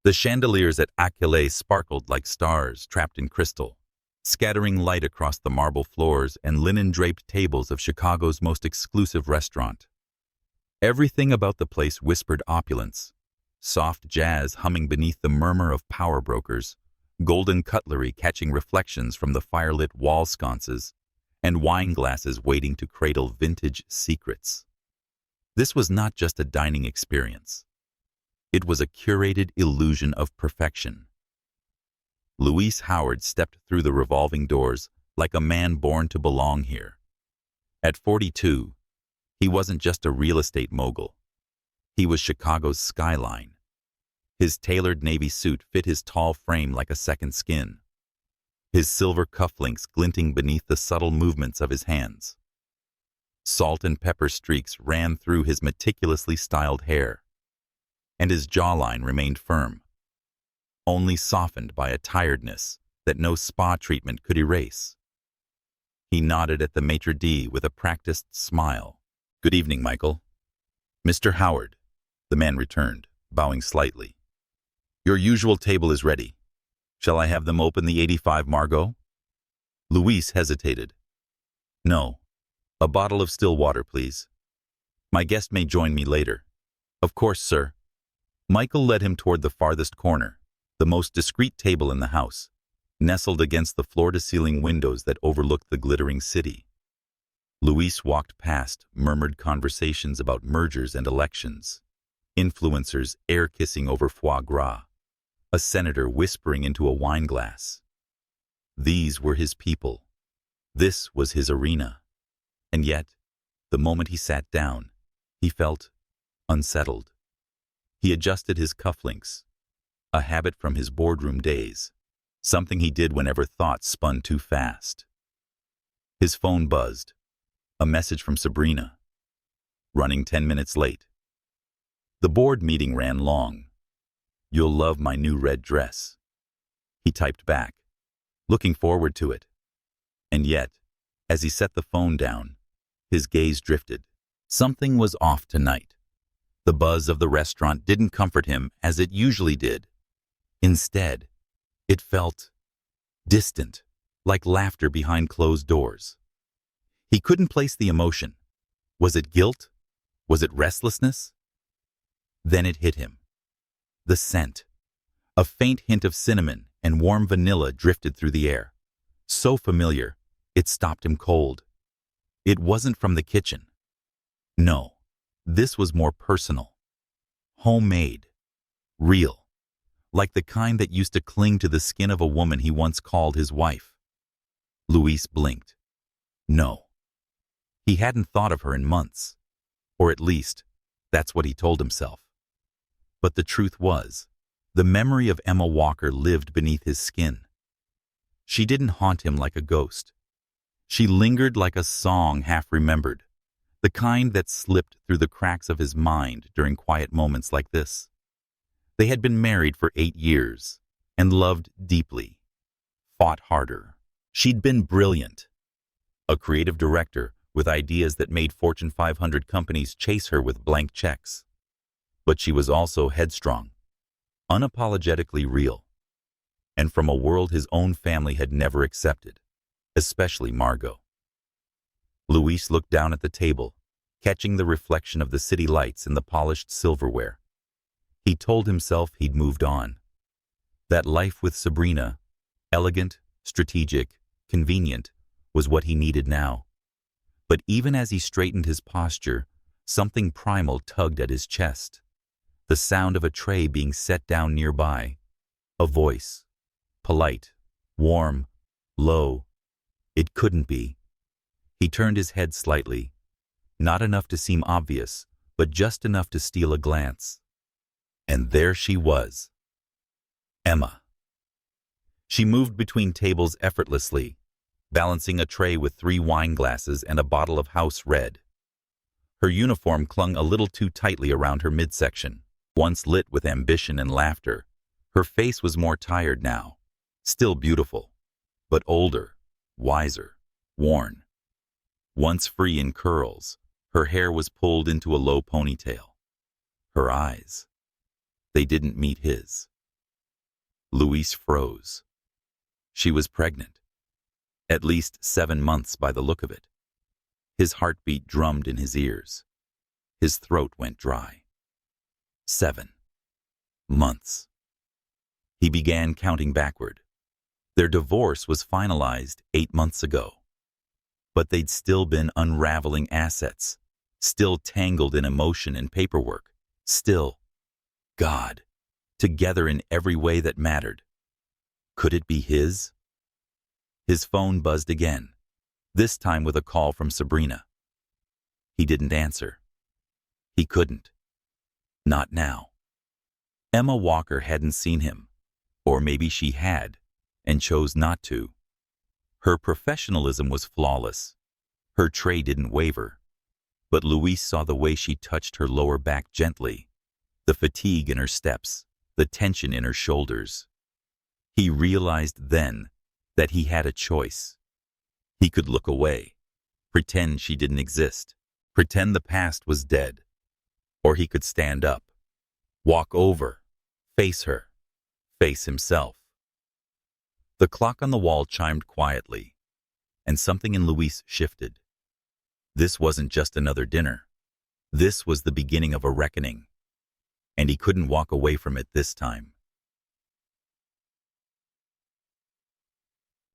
The chandeliers at Accueil sparkled like stars trapped in crystal, scattering light across the marble floors and linen-draped tables of Chicago's most exclusive restaurant. Everything about the place whispered opulence, soft jazz humming beneath the murmur of power brokers, golden cutlery catching reflections from the firelit wall sconces, and wine glasses waiting to cradle vintage secrets. This was not just a dining experience. It was a curated illusion of perfection. Louise Howard stepped through the revolving doors like a man born to belong here. At 42, he wasn't just a real estate mogul. He was Chicago's skyline. His tailored navy suit fit his tall frame like a second skin, his silver cufflinks glinting beneath the subtle movements of his hands. Salt and pepper streaks ran through his meticulously styled hair, and his jawline remained firm, only softened by a tiredness that no spa treatment could erase. He nodded at the maitre d' with a practiced smile. "Good evening, Michael." "Mr. Howard," the man returned, bowing slightly. "Your usual table is ready. Shall I have them open the 85 Margot?" Louise hesitated. "No. A bottle of still water, please. My guest may join me later." "Of course, sir." Michael led him toward the farthest corner, the most discreet table in the house, nestled against the floor-to-ceiling windows that overlooked the glittering city. Louise walked past, murmured conversations about mergers and elections, influencers air-kissing over foie gras, a senator whispering into a wine glass. These were his people. This was his arena. And yet, the moment he sat down, he felt unsettled. He adjusted his cufflinks, a habit from his boardroom days, something he did whenever thoughts spun too fast. His phone buzzed. A message from Sabrina. Running 10 minutes late. The board meeting ran long. "You'll love my new red dress." He typed back, looking forward to it. And yet, as he set the phone down, his gaze drifted. Something was off tonight. The buzz of the restaurant didn't comfort him as it usually did. Instead, it felt distant, like laughter behind closed doors. He couldn't place the emotion. Was it guilt? Was it restlessness? Then it hit him. The scent. A faint hint of cinnamon and warm vanilla drifted through the air. So familiar, it stopped him cold. It wasn't from the kitchen. No, this was more personal. Homemade. Real. Like the kind that used to cling to the skin of a woman he once called his wife. Louise blinked. No. He hadn't thought of her in months. Or at least, that's what he told himself. But the truth was, the memory of Emma Walker lived beneath his skin. She didn't haunt him like a ghost. She lingered like a song half-remembered, the kind that slipped through the cracks of his mind during quiet moments like this. They had been married for 8 years and loved deeply, fought harder. She'd been brilliant, a creative director with ideas that made Fortune 500 companies chase her with blank checks. But she was also headstrong, unapologetically real, and from a world his own family had never accepted, especially Margot. Louise looked down at the table, catching the reflection of the city lights in the polished silverware. He told himself he'd moved on. That life with Sabrina, elegant, strategic, convenient, was what he needed now. But even as he straightened his posture, something primal tugged at his chest. The sound of a tray being set down nearby. A voice. Polite, warm, low. It couldn't be. He turned his head slightly. Not enough to seem obvious, but just enough to steal a glance. And there she was. Emma. She moved between tables effortlessly, balancing a tray with 3 wine glasses and a bottle of house red. Her uniform clung a little too tightly around her midsection. Once lit with ambition and laughter, her face was more tired now, still beautiful, but older, wiser, worn. Once free in curls, her hair was pulled into a low ponytail. Her eyes, they didn't meet his. Luis froze. She was pregnant. At least 7 months by the look of it. His heartbeat drummed in his ears. His throat went dry. 7 months. He began counting backward. Their divorce was finalized 8 months ago. But they'd still been unraveling assets, still tangled in emotion and paperwork, still, God, together in every way that mattered. Could it be his? His phone buzzed again, this time with a call from Sabrina. He didn't answer. He couldn't. Not now. Emma Walker hadn't seen him, or maybe she had, and chose not to. Her professionalism was flawless. Her tray didn't waver. But Luis saw the way she touched her lower back gently, the fatigue in her steps, the tension in her shoulders. He realized then that he had a choice. He could look away, pretend she didn't exist, pretend the past was dead. Or he could stand up, walk over, face her, face himself. The clock on the wall chimed quietly, and something in Luis shifted. This wasn't just another dinner. This was the beginning of a reckoning, and he couldn't walk away from it this time.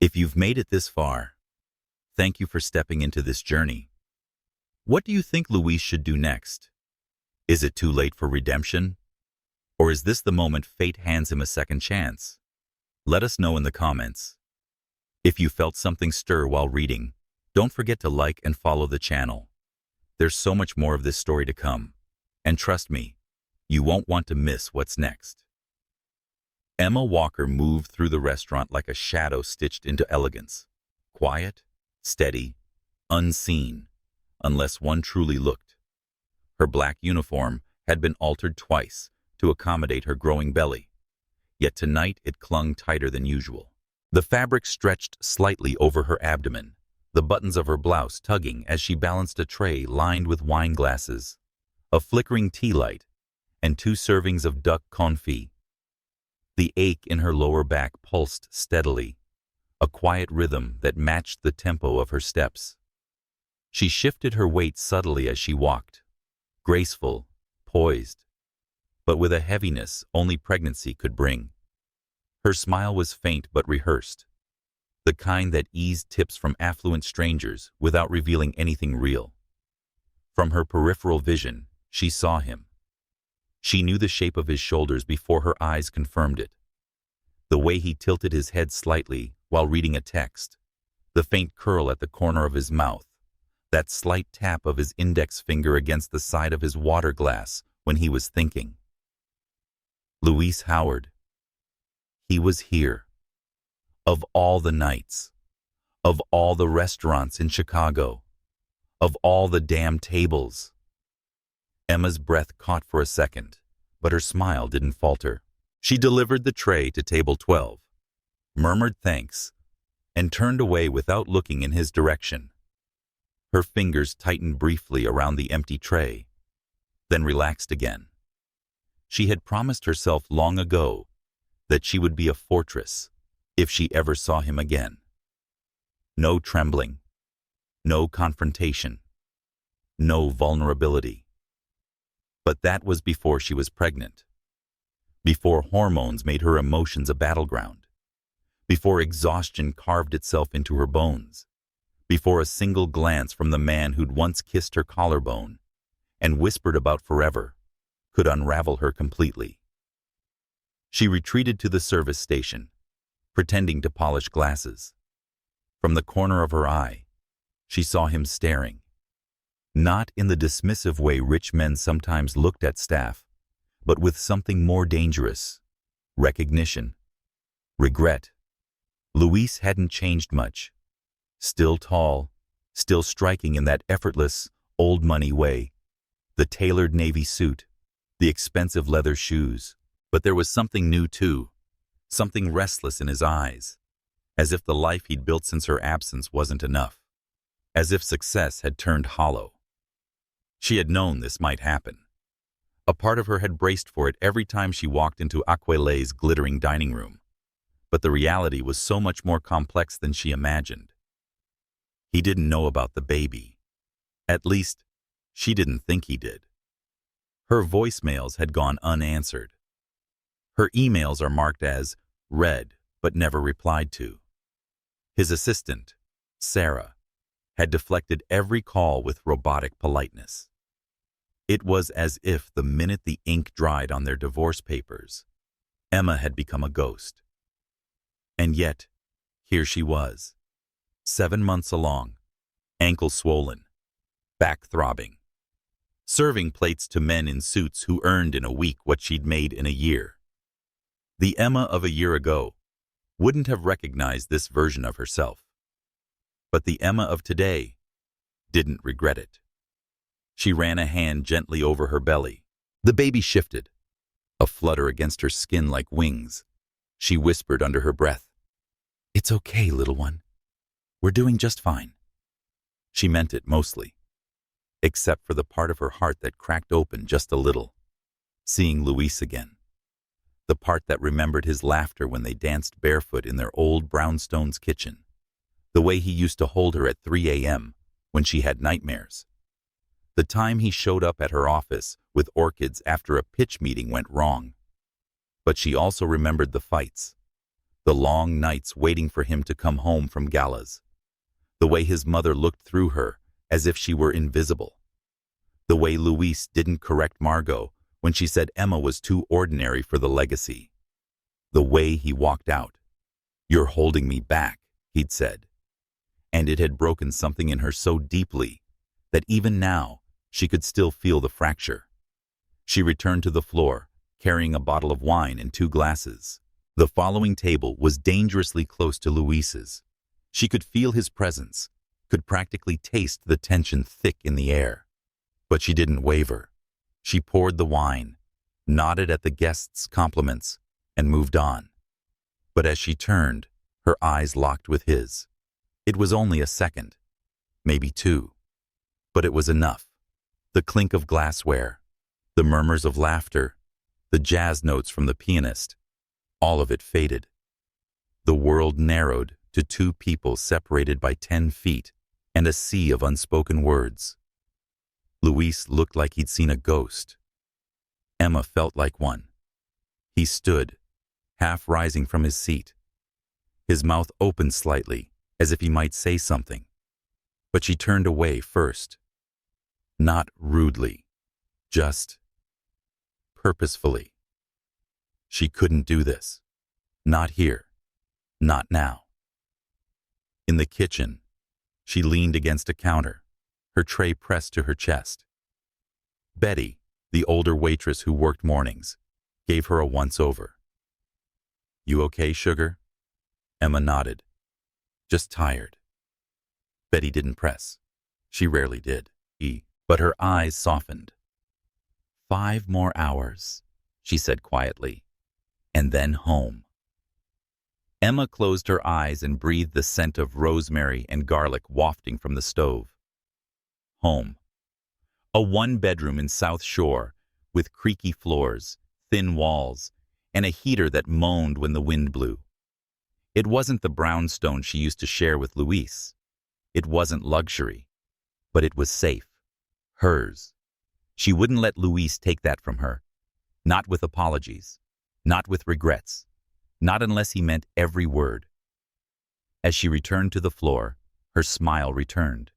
If you've made it this far, thank you for stepping into this journey. What do you think Luis should do next? Is it too late for redemption? Or is this the moment fate hands him a second chance? Let us know in the comments. If you felt something stir while reading, don't forget to like and follow the channel. There's so much more of this story to come. And trust me, you won't want to miss what's next. Emma Walker moved through the restaurant like a shadow stitched into elegance. Quiet, steady, unseen, unless one truly looked. Her black uniform had been altered twice to accommodate her growing belly, yet tonight it clung tighter than usual. The fabric stretched slightly over her abdomen, the buttons of her blouse tugging as she balanced a tray lined with wine glasses, a flickering tea light, and 2 servings of duck confit. The ache in her lower back pulsed steadily, a quiet rhythm that matched the tempo of her steps. She shifted her weight subtly as she walked, graceful, poised, but with a heaviness only pregnancy could bring. Her smile was faint but rehearsed, the kind that eased tips from affluent strangers without revealing anything real. From her peripheral vision, she saw him. She knew the shape of his shoulders before her eyes confirmed it. The way he tilted his head slightly while reading a text, the faint curl at the corner of his mouth, that slight tap of his index finger against the side of his water glass when he was thinking. Luis Howard. He was here. Of all the nights, of all the restaurants in Chicago, of all the damn tables. Emma's breath caught for a second, but her smile didn't falter. She delivered the tray to table 12, murmured thanks, and turned away without looking in his direction. Her fingers tightened briefly around the empty tray, then relaxed again. She had promised herself long ago that she would be a fortress if she ever saw him again. No trembling, no confrontation, no vulnerability. But that was before she was pregnant, before hormones made her emotions a battleground, before exhaustion carved itself into her bones, before a single glance from the man who'd once kissed her collarbone and whispered about forever could unravel her completely. She retreated to the service station, pretending to polish glasses. From the corner of her eye, she saw him staring. Not in the dismissive way rich men sometimes looked at staff, but with something more dangerous: recognition, regret. Luis hadn't changed much. Still tall, still striking in that effortless, old-money way. The tailored navy suit, the expensive leather shoes. But there was something new too, something restless in his eyes, as if the life he'd built since her absence wasn't enough, as if success had turned hollow. She had known this might happen. A part of her had braced for it every time she walked into Aquale's glittering dining room. but the reality was so much more complex than she imagined. He didn't know about the baby. At least, she didn't think he did. Her voicemails had gone unanswered. Her emails are marked as read but never replied to. His assistant, Sarah, had deflected every call with robotic politeness. It was as if the minute the ink dried on their divorce papers, Emma had become a ghost. And yet, here she was, 7 months along, ankle swollen, back throbbing, serving plates to men in suits who earned in a week what she'd made in a year. The Emma of a year ago wouldn't have recognized this version of herself. But the Emma of today didn't regret it. She ran a hand gently over her belly. The baby shifted, a flutter against her skin like wings. She whispered under her breath, "It's okay, little one. We're doing just fine." She meant it mostly, except for the part of her heart that cracked open just a little, seeing Luis again. The part that remembered his laughter when they danced barefoot in their old brownstone's kitchen. The way he used to hold her at 3 a.m. when she had nightmares. The time he showed up at her office with orchids after a pitch meeting went wrong. But she also remembered the fights, the long nights waiting for him to come home from galas, the way his mother looked through her as if she were invisible, the way Luis didn't correct Margot when she said Emma was too ordinary for the legacy, the way he walked out. "You're holding me back," he'd said. And it had broken something in her so deeply that even now she could still feel the fracture. She returned to the floor, carrying a bottle of wine and 2 glasses. The following table was dangerously close to Luis's. She could feel his presence, could practically taste the tension thick in the air. But she didn't waver. She poured the wine, nodded at the guests' compliments, and moved on. But as she turned, her eyes locked with his. It was only a second, maybe 2. But it was enough. The clink of glassware, the murmurs of laughter, the jazz notes from the pianist, all of it faded. The world narrowed to 2 people separated by 10 feet and a sea of unspoken words. Luis looked like he'd seen a ghost. Emma felt like one. He stood, half rising from his seat. His mouth opened slightly, as if he might say something. But she turned away first. Not rudely, just purposefully. She couldn't do this. Not here. Not now. In the kitchen, she leaned against a counter, her tray pressed to her chest. Betty, the older waitress who worked mornings, gave her a once-over. "You okay, sugar?" Emma nodded. "Just tired." Betty didn't press. She rarely did. But her eyes softened. 5 more hours, she said quietly, and then home. Emma closed her eyes and breathed the scent of rosemary and garlic wafting from the stove. Home. A 1-bedroom in South Shore, with creaky floors, thin walls, and a heater that moaned when the wind blew. It wasn't the brownstone she used to share with Luis. It wasn't luxury, but it was safe. Hers. She wouldn't let Luis take that from her. Not with apologies. Not with regrets. Not unless he meant every word. As she returned to the floor, her smile returned.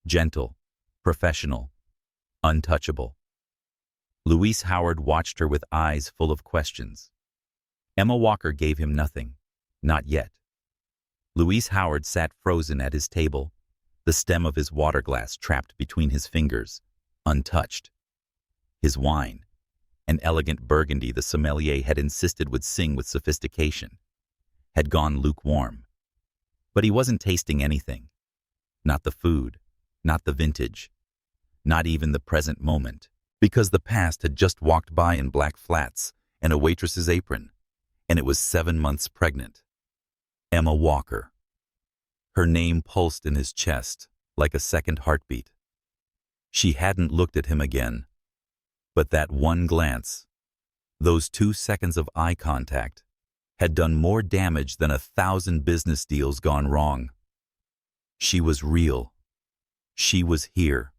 Gentle, professional, untouchable. Luis Howard watched her with eyes full of questions. Emma Walker gave him nothing. Not yet. Luis Howard sat frozen at his table, the stem of his water glass trapped between his fingers, untouched. His wine, an elegant burgundy the sommelier had insisted would sing with sophistication, had gone lukewarm. But he wasn't tasting anything. Not the food, not the vintage, not even the present moment, because the past had just walked by in black flats and a waitress's apron, and it was 7 months pregnant. Emma Walker. Her name pulsed in his chest like a second heartbeat. She hadn't looked at him again, but that one glance, those 2 seconds of eye contact, had done more damage than 1,000 business deals gone wrong. She was real. She was here.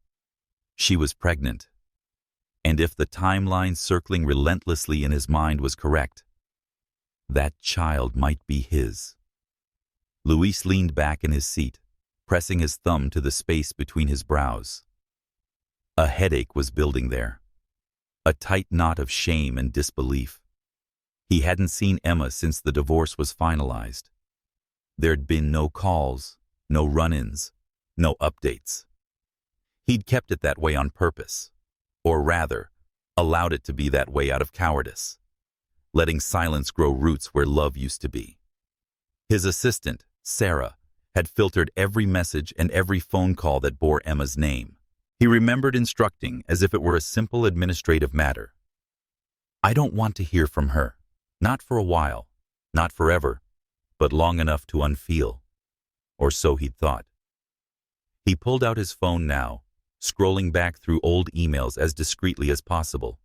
She was pregnant. And if the timeline circling relentlessly in his mind was correct, that child might be his. Luis leaned back in his seat, pressing his thumb to the space between his brows. A headache was building there, a tight knot of shame and disbelief. He hadn't seen Emma since the divorce was finalized. There'd been no calls, no run-ins, no updates. He'd kept it that way on purpose, or rather, allowed it to be that way out of cowardice, letting silence grow roots where love used to be. His assistant, Sarah, had filtered every message and every phone call that bore Emma's name. He remembered instructing as if it were a simple administrative matter. I don't want to hear from her. Not for a while, not forever, but long enough to unfeel. Or so he'd thought. He pulled out his phone now, scrolling back through old emails as discreetly as possible.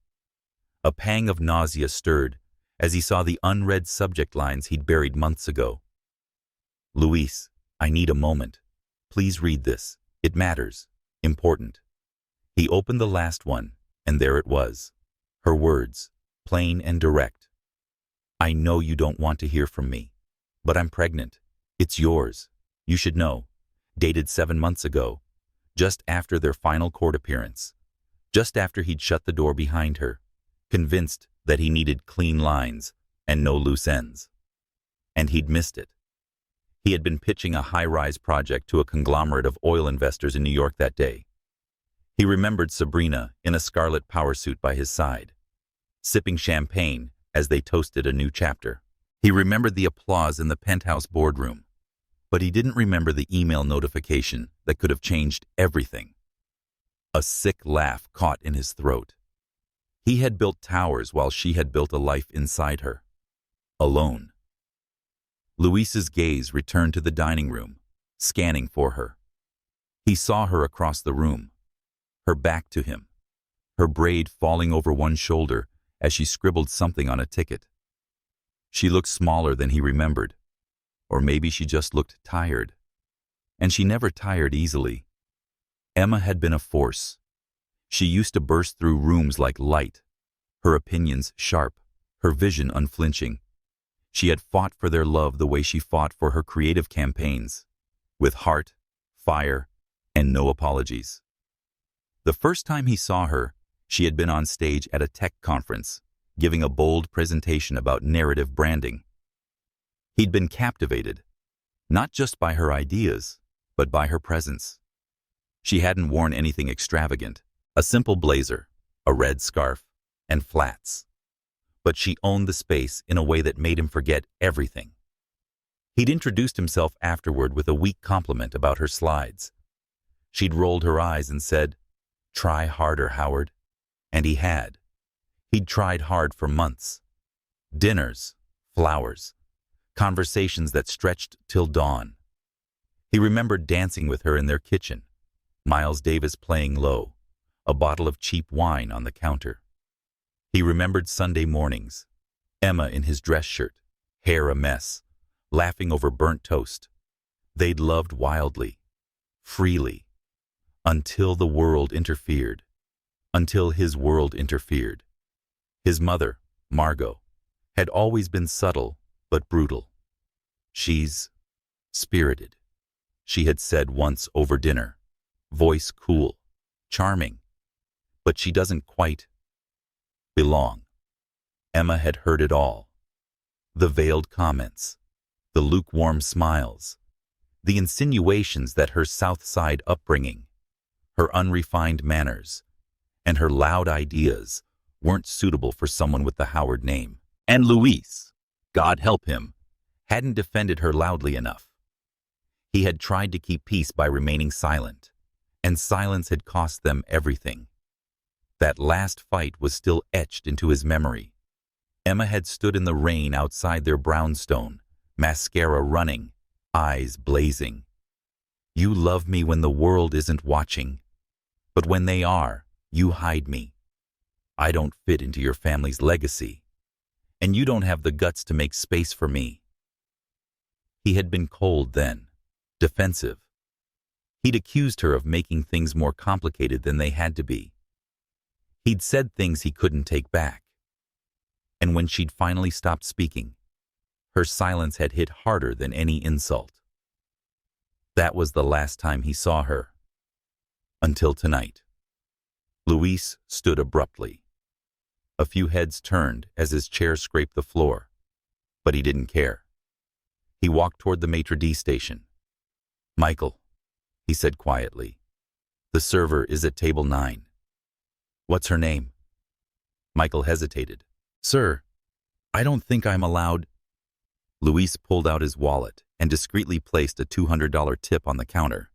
A pang of nausea stirred as he saw the unread subject lines he'd buried months ago. Luis, I need a moment. Please read this. It matters. Important. He opened the last one, and there it was. Her words, plain and direct. I know you don't want to hear from me, but I'm pregnant. It's yours. You should know. Dated 7 months ago, just after their final court appearance, just after he'd shut the door behind her, convinced that he needed clean lines and no loose ends. And he'd missed it. He had been pitching a high-rise project to a conglomerate of oil investors in New York that day. He remembered Sabrina in a scarlet power suit by his side, sipping champagne as they toasted a new chapter. He remembered the applause in the penthouse boardroom, but he didn't remember the email notification that could have changed everything. A sick laugh caught in his throat. He had built towers while she had built a life inside her, alone. Luis's gaze returned to the dining room, scanning for her. He saw her across the room, her back to him, her braid falling over one shoulder as she scribbled something on a ticket. She looked smaller than he remembered, or maybe she just looked tired. And she never tired easily. Emma had been a force. She used to burst through rooms like light, her opinions sharp, her vision unflinching. She had fought for their love the way she fought for her creative campaigns, with heart, fire, and no apologies. The first time he saw her, she had been on stage at a tech conference, giving a bold presentation about narrative branding. He'd been captivated, not just by her ideas, but by her presence. She hadn't worn anything extravagant, a simple blazer, a red scarf, and flats. But she owned the space in a way that made him forget everything. He'd introduced himself afterward with a weak compliment about her slides. She'd rolled her eyes and said, "Try harder, Howard." And he had. He'd tried hard for months. Dinners, flowers, conversations that stretched till dawn. He remembered dancing with her in their kitchen, Miles Davis playing low, a bottle of cheap wine on the counter. He remembered Sunday mornings, Emma in his dress shirt, hair a mess, laughing over burnt toast. They'd loved wildly, freely, until the world interfered. Until his world interfered. His mother, Margot, had always been subtle but brutal. She's spirited, she had said once over dinner, voice cool, charming, but she doesn't quite belong. Emma had heard it all. The veiled comments, the lukewarm smiles, the insinuations that her South Side upbringing, her unrefined manners, and her loud ideas weren't suitable for someone with the Howard name. And Luis, God help him, hadn't defended her loudly enough. He had tried to keep peace by remaining silent, and silence had cost them everything. That last fight was still etched into his memory. Emma had stood in the rain outside their brownstone, mascara running, eyes blazing. You love me when the world isn't watching, but when they are, you hide me. I don't fit into your family's legacy. And you don't have the guts to make space for me. He had been cold then, defensive. He'd accused her of making things more complicated than they had to be. He'd said things he couldn't take back. And when she'd finally stopped speaking, her silence had hit harder than any insult. That was the last time he saw her. Until tonight. Luis stood abruptly. A few heads turned as his chair scraped the floor, but he didn't care. He walked toward the maitre d' station. "Michael," he said quietly, "the server is at table 9. "What's her name?" Michael hesitated. "Sir, I don't think I'm allowed." Luis pulled out his wallet and discreetly placed a $200 tip on the counter.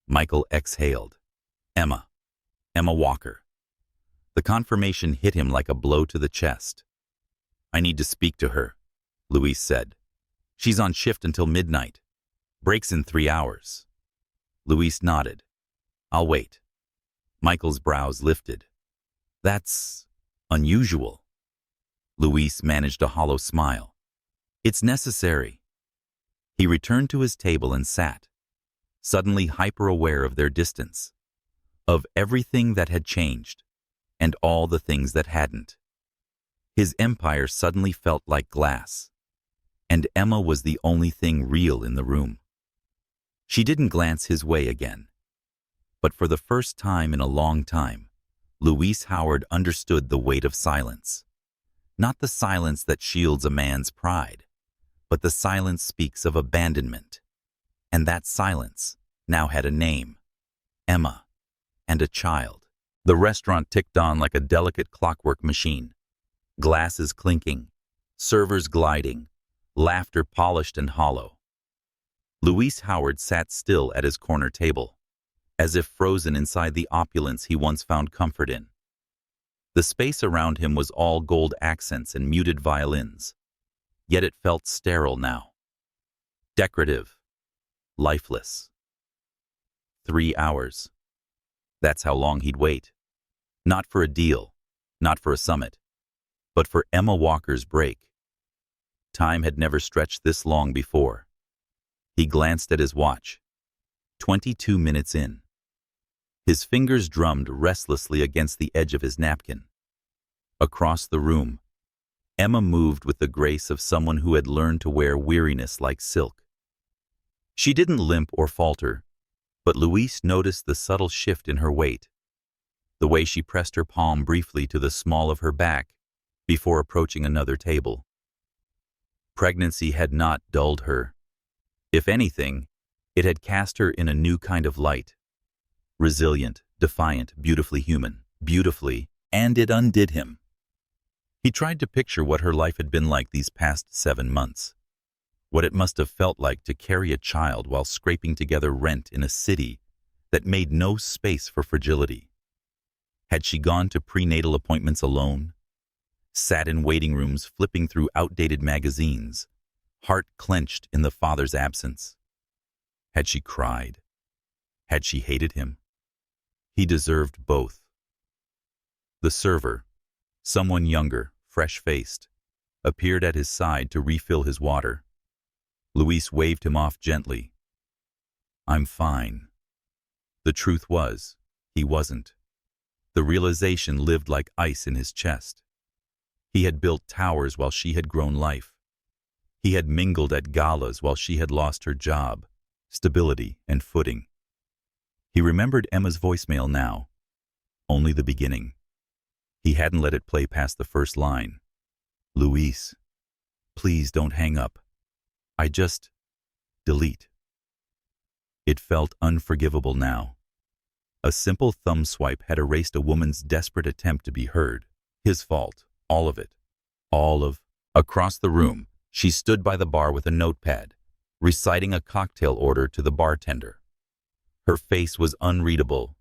Michael exhaled. Emma Walker. The confirmation hit him like a blow to the chest. "I need to speak to her," Luis said. "She's on shift until midnight. Breaks in 3 hours. Luis nodded. "I'll wait." Michael's brows lifted. "That's unusual." Luis managed a hollow smile. "It's necessary." He returned to his table and sat, suddenly hyper-aware of their distance, of everything that had changed, and all the things that hadn't. His empire suddenly felt like glass, and Emma was the only thing real in the room. She didn't glance his way again. But for the first time in a long time, Luis Howard understood the weight of silence. Not the silence that shields a man's pride, but the silence speaks of abandonment. And that silence now had a name: Emma, and a child. The restaurant ticked on like a delicate clockwork machine. Glasses clinking, servers gliding, laughter polished and hollow. Luis Howard sat still at his corner table, as if frozen inside the opulence he once found comfort in. The space around him was all gold accents and muted violins, yet it felt sterile now. Decorative, lifeless. 3 hours. That's how long he'd wait. Not for a deal, not for a summit, but for Emma Walker's break. Time had never stretched this long before. He glanced at his watch. 22 minutes in. His fingers drummed restlessly against the edge of his napkin. Across the room, Emma moved with the grace of someone who had learned to wear weariness like silk. She didn't limp or falter, but Luis noticed the subtle shift in her weight, the way she pressed her palm briefly to the small of her back before approaching another table. Pregnancy had not dulled her. If anything, it had cast her in a new kind of light. Resilient, defiant, beautifully human. Beautifully, and it undid him. He tried to picture what her life had been like these past 7 months. What it must have felt like to carry a child while scraping together rent in a city that made no space for fragility. Had she gone to prenatal appointments alone? Sat in waiting rooms flipping through outdated magazines, heart clenched in the father's absence? Had she cried? Had she hated him? He deserved both. The server, someone younger, fresh-faced, appeared at his side to refill his water. Luis waved him off gently. "I'm fine." The truth was, he wasn't. The realization lived like ice in his chest. He had built towers while she had grown life. He had mingled at galas while she had lost her job, stability, and footing. He remembered Emma's voicemail now. Only the beginning. He hadn't let it play past the first line. "Luis, please don't hang up. I just..." Delete. It felt unforgivable now. A simple thumb swipe had erased a woman's desperate attempt to be heard. His fault, all of it. All of... Across the room, she stood by the bar with a notepad, reciting a cocktail order to the bartender. Her face was unreadable,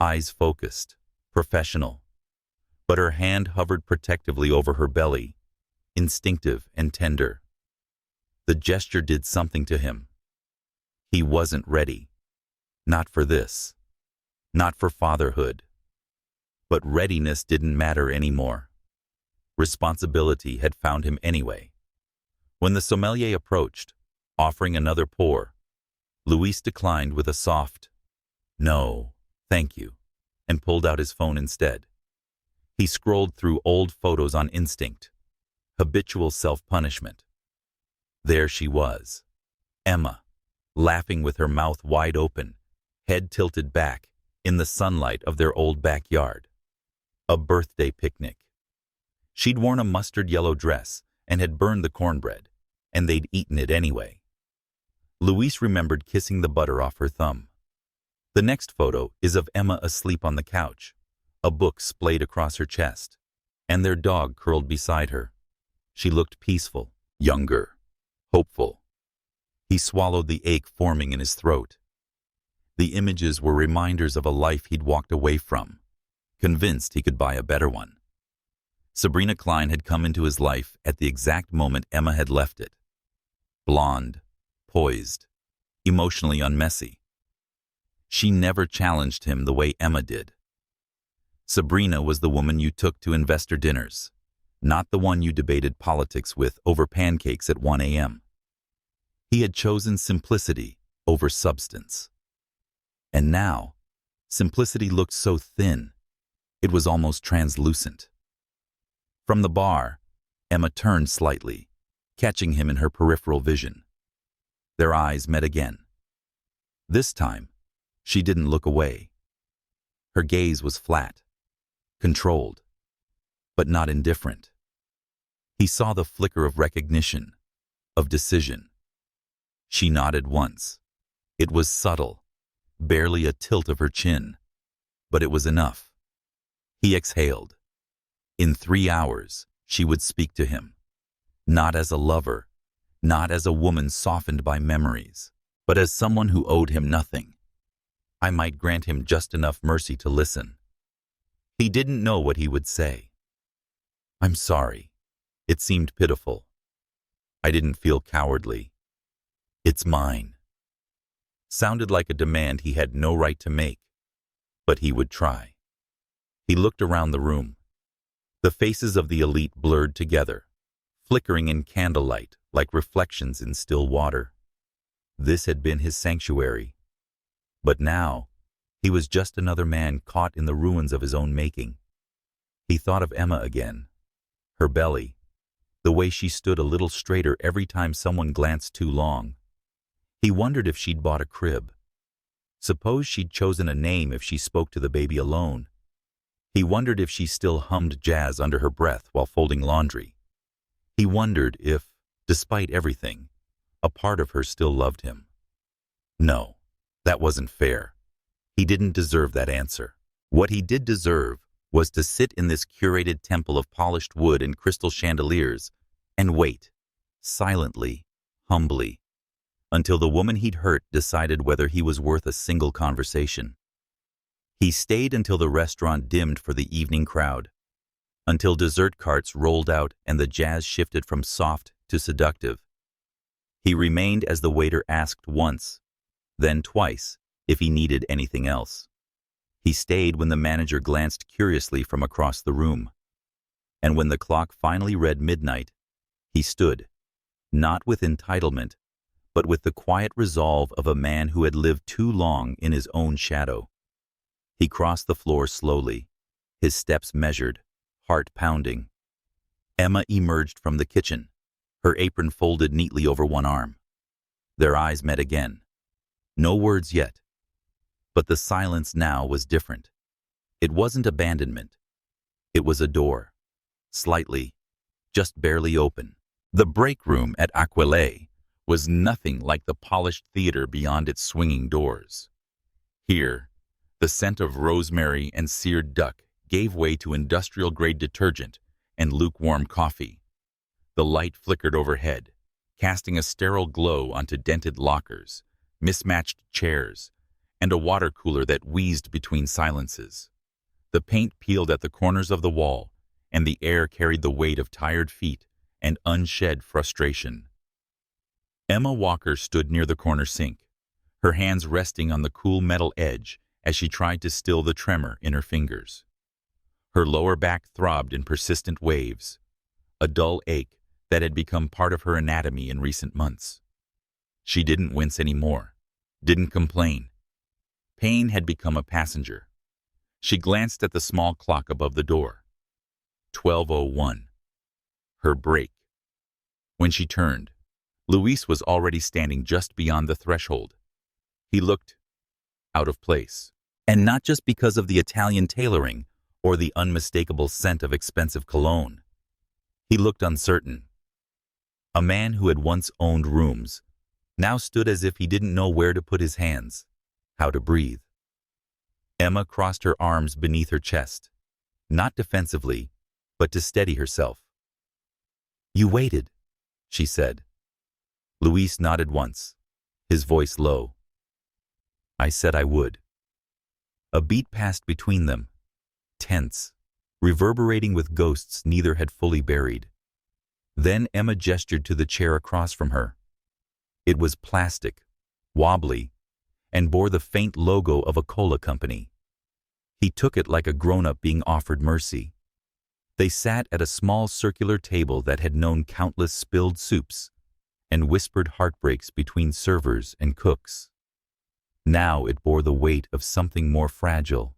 eyes focused, professional. But her hand hovered protectively over her belly, instinctive and tender. The gesture did something to him. He wasn't ready. Not for this. Not for fatherhood. But readiness didn't matter anymore. Responsibility had found him anyway. When the sommelier approached, offering another pour, Luis declined with a soft, "No, thank you," and pulled out his phone instead. He scrolled through old photos on instinct, habitual self-punishment. There she was, Emma, laughing with her mouth wide open, head tilted back, in the sunlight of their old backyard. A birthday picnic. She'd worn a mustard yellow dress and had burned the cornbread, and they'd eaten it anyway. Luis remembered kissing the butter off her thumb. The next photo is of Emma asleep on the couch, a book splayed across her chest, and their dog curled beside her. She looked peaceful, younger, hopeful. He swallowed the ache forming in his throat. The images were reminders of a life he'd walked away from, convinced he could buy a better one. Sabrina Klein had come into his life at the exact moment Emma had left it. Blonde, poised, emotionally unmessy. She never challenged him the way Emma did. Sabrina was the woman you took to investor dinners, not the one you debated politics with over pancakes at 1 a.m. He had chosen simplicity over substance. And now, simplicity looked so thin, it was almost translucent. From the bar, Emma turned slightly, catching him in her peripheral vision. Their eyes met again. This time, she didn't look away. Her gaze was flat, controlled, but not indifferent. He saw the flicker of recognition, of decision. She nodded once. It was subtle, barely a tilt of her chin, but it was enough. He exhaled. In 3 hours, she would speak to him, not as a lover, not as a woman softened by memories, but as someone who owed him nothing. I might grant him just enough mercy to listen. He didn't know what he would say. "I'm sorry." It seemed pitiful. "I didn't feel cowardly. It's mine." Sounded like a demand he had no right to make, but he would try. He looked around the room. The faces of the elite blurred together, flickering in candlelight like reflections in still water. This had been his sanctuary. But now, he was just another man caught in the ruins of his own making. He thought of Emma again. Her belly, the way she stood a little straighter every time someone glanced too long. He wondered if she'd bought a crib. Suppose she'd chosen a name if she spoke to the baby alone. He wondered if she still hummed jazz under her breath while folding laundry. He wondered if, despite everything, a part of her still loved him. No, that wasn't fair. He didn't deserve that answer. What he did deserve was to sit in this curated temple of polished wood and crystal chandeliers and wait, silently, humbly, until the woman he'd hurt decided whether he was worth a single conversation. He stayed until the restaurant dimmed for the evening crowd, until dessert carts rolled out and the jazz shifted from soft to seductive. He remained as the waiter asked once, then twice, if he needed anything else. He stayed when the manager glanced curiously from across the room. And when the clock finally read midnight, he stood, not with entitlement, but with the quiet resolve of a man who had lived too long in his own shadow. He crossed the floor slowly, his steps measured, heart pounding. Emma emerged from the kitchen, her apron folded neatly over one arm. Their eyes met again. No words yet. But the silence now was different. It wasn't abandonment. It was a door, slightly, just barely open. The breakroom at Aquile was nothing like the polished theater beyond its swinging doors. Here, the scent of rosemary and seared duck gave way to industrial-grade detergent and lukewarm coffee. The light flickered overhead, casting a sterile glow onto dented lockers, mismatched chairs, and a water cooler that wheezed between silences. The paint peeled at the corners of the wall, and the air carried the weight of tired feet and unshed frustration. Emma Walker stood near the corner sink, her hands resting on the cool metal edge as she tried to still the tremor in her fingers. Her lower back throbbed in persistent waves, a dull ache that had become part of her anatomy in recent months. She didn't wince anymore, didn't complain. Pain had become a passenger. She glanced at the small clock above the door. 12:01. Her break. When she turned, Luis was already standing just beyond the threshold. He looked out of place. And not just because of the Italian tailoring or the unmistakable scent of expensive cologne. He looked uncertain. A man who had once owned rooms now stood as if he didn't know where to put his hands, how to breathe. Emma crossed her arms beneath her chest, not defensively, but to steady herself. "You waited," she said. Luis nodded once, his voice low. "I said I would." A beat passed between them, tense, reverberating with ghosts neither had fully buried. Then Emma gestured to the chair across from her. It was plastic, wobbly, and bore the faint logo of a cola company. He took it like a grown-up being offered mercy. They sat at a small circular table that had known countless spilled soups and whispered heartbreaks between servers and cooks. Now it bore the weight of something more fragile.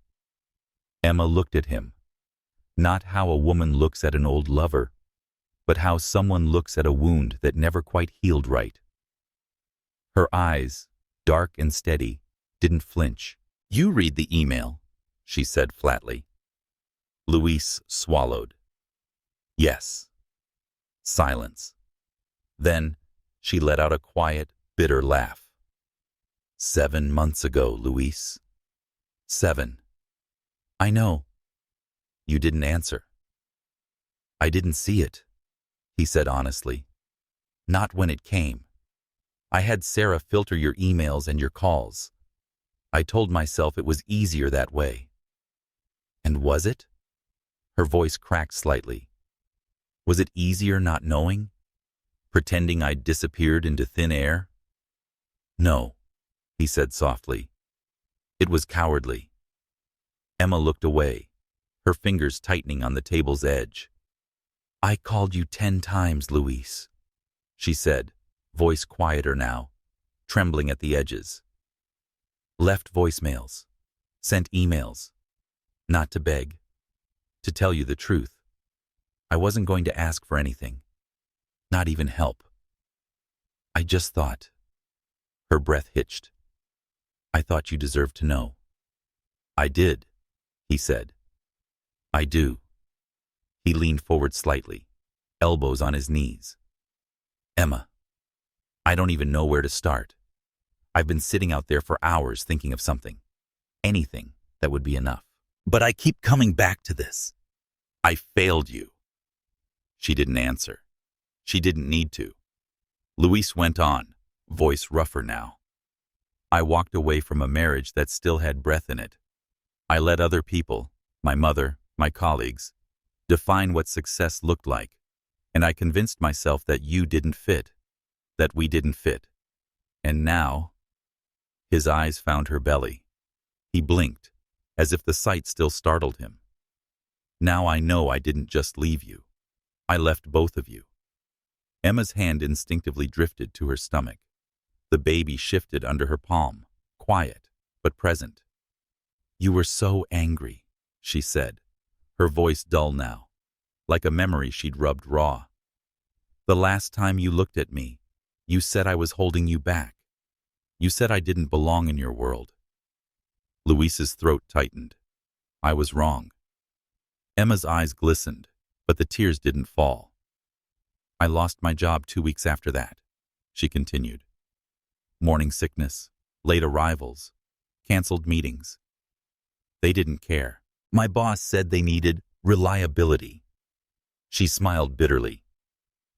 Emma looked at him. Not how a woman looks at an old lover, but how someone looks at a wound that never quite healed right. Her eyes, dark and steady, didn't flinch. "You read the email," she said flatly. Luis swallowed. "Yes." Silence. Then she let out a quiet, bitter laugh. 7 months ago, Luis. 7. "I know." "You didn't answer." "I didn't see it," he said honestly. "Not when it came. I had Sarah filter your emails and your calls. I told myself it was easier that way." "And was it?" Her voice cracked slightly. "Was it easier not knowing? Pretending I'd disappeared into thin air?" "No," he said softly. "It was cowardly." Emma looked away, her fingers tightening on the table's edge. "I called you 10 times, Luis," she said, voice quieter now, trembling at the edges. "Left voicemails, sent emails, not to beg, to tell you the truth. I wasn't going to ask for anything, not even help. I just thought." Her breath hitched. "I thought you deserved to know." "I did," he said. "I do." He leaned forward slightly, elbows on his knees. "Emma, I don't even know where to start. I've been sitting out there for hours thinking of something. Anything that would be enough. But I keep coming back to this. I failed you." She didn't answer. She didn't need to. Luis went on, voice rougher now. "I walked away from a marriage that still had breath in it. I let other people, my mother, my colleagues, define what success looked like, and I convinced myself that you didn't fit, that we didn't fit. And now—" His eyes found her belly. He blinked, as if the sight still startled him. "Now I know I didn't just leave you. I left both of you." Emma's hand instinctively drifted to her stomach. The baby shifted under her palm, quiet, but present. "You were so angry," she said, her voice dull now, like a memory she'd rubbed raw. "The last time you looked at me, you said I was holding you back. You said I didn't belong in your world." Luis's throat tightened. "I was wrong." Emma's eyes glistened, but the tears didn't fall. "I lost my job 2 weeks after that," she continued. "Morning sickness, late arrivals, canceled meetings. They didn't care. My boss said they needed reliability." She smiled bitterly.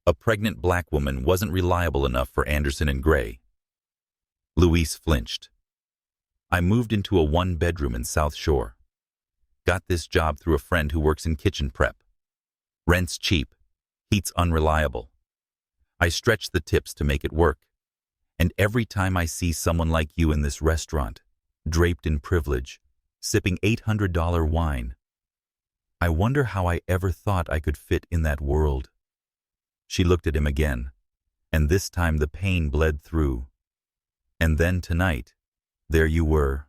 A pregnant black woman wasn't reliable enough for Anderson and Gray. Luis flinched. "I moved into a 1-bedroom in South Shore. Got this job through a friend who works in kitchen prep. Rent's cheap, heat's unreliable. I stretched the tips to make it work. And every time I see someone like you in this restaurant, draped in privilege, sipping $800 wine, I wonder how I ever thought I could fit in that world." She looked at him again, and this time the pain bled through. And then tonight, there you were,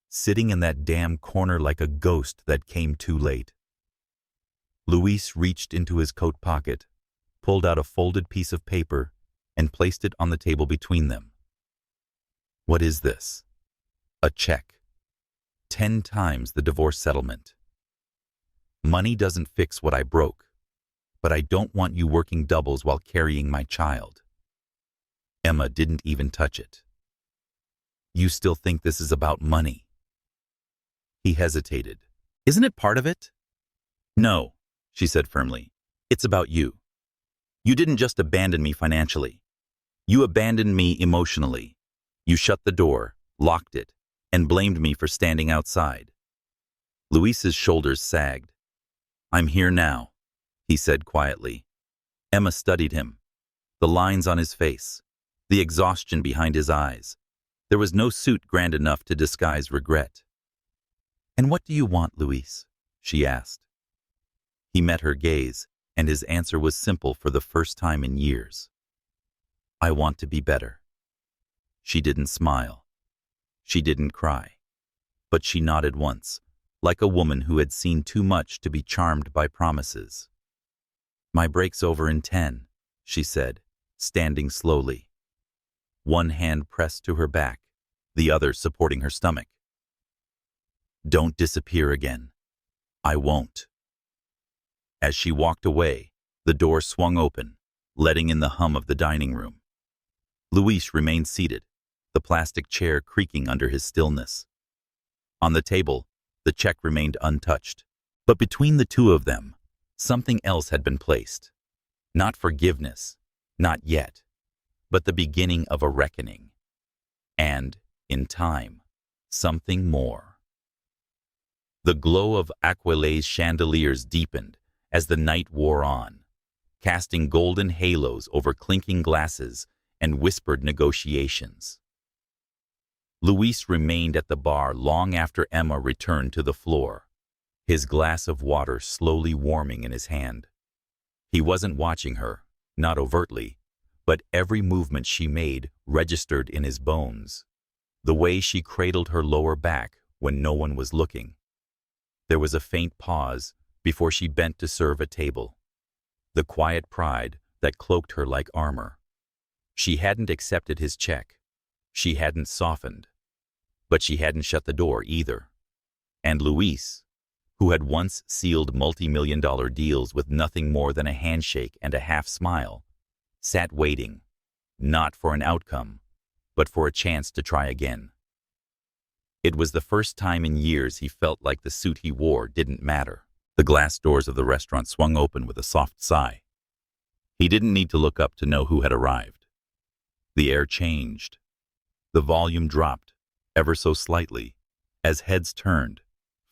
sitting in that damn corner like a ghost that came too late. Luis reached into his coat pocket, pulled out a folded piece of paper, and placed it on the table between them. What is this? A check. 10 times the divorce settlement. Money doesn't fix what I broke, but I don't want you working doubles while carrying my child. Emma didn't even touch it. You still think this is about money? He hesitated. Isn't it part of it? No, she said firmly. It's about you. You didn't just abandon me financially. You abandoned me emotionally. You shut the door, locked it, and blamed me for standing outside. Luis's shoulders sagged. I'm here now, he said quietly. Emma studied him. The lines on his face, the exhaustion behind his eyes. There was no suit grand enough to disguise regret. And what do you want, Luis? She asked. He met her gaze, and his answer was simple for the first time in years. I want to be better. She didn't smile. She didn't cry. But she nodded once, like a woman who had seen too much to be charmed by promises. My break's over in 10, she said, standing slowly. One hand pressed to her back, the other supporting her stomach. Don't disappear again. I won't. As she walked away, the door swung open, letting in the hum of the dining room. Luis remained seated, the plastic chair creaking under his stillness. On the table, the check remained untouched. But between the two of them, something else had been placed. Not forgiveness, not yet, but the beginning of a reckoning. And, in time, something more. The glow of Aquile's chandeliers deepened as the night wore on, casting golden halos over clinking glasses and whispered negotiations. Luis remained at the bar long after Emma returned to the floor, his glass of water slowly warming in his hand. He wasn't watching her, not overtly, but every movement she made registered in his bones. The way she cradled her lower back when no one was looking. There was a faint pause before she bent to serve a table. The quiet pride that cloaked her like armor. She hadn't accepted his check. She hadn't softened. But she hadn't shut the door either. And Luis, who had once sealed multi-million-dollar deals with nothing more than a handshake and a half-smile, sat waiting, not for an outcome, but for a chance to try again. It was the first time in years he felt like the suit he wore didn't matter. The glass doors of the restaurant swung open with a soft sigh. He didn't need to look up to know who had arrived. The air changed. The volume dropped, ever so slightly, as heads turned,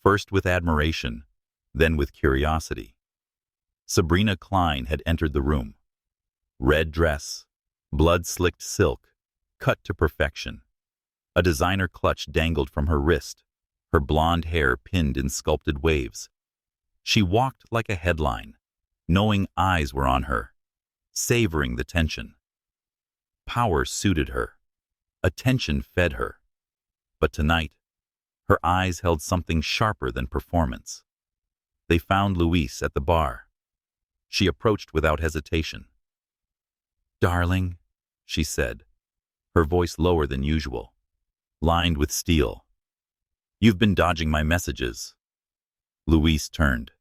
first with admiration, then with curiosity. Sabrina Klein had entered the room. Red dress, blood-slicked silk, cut to perfection. A designer clutch dangled from her wrist, her blonde hair pinned in sculpted waves. She walked like a headline, knowing eyes were on her, savoring the tension. Power suited her. Attention fed her. But tonight, her eyes held something sharper than performance. They found Luis at the bar. She approached without hesitation. "Darling," she said, her voice lower than usual, lined with steel. "You've been dodging my messages." Luis turned.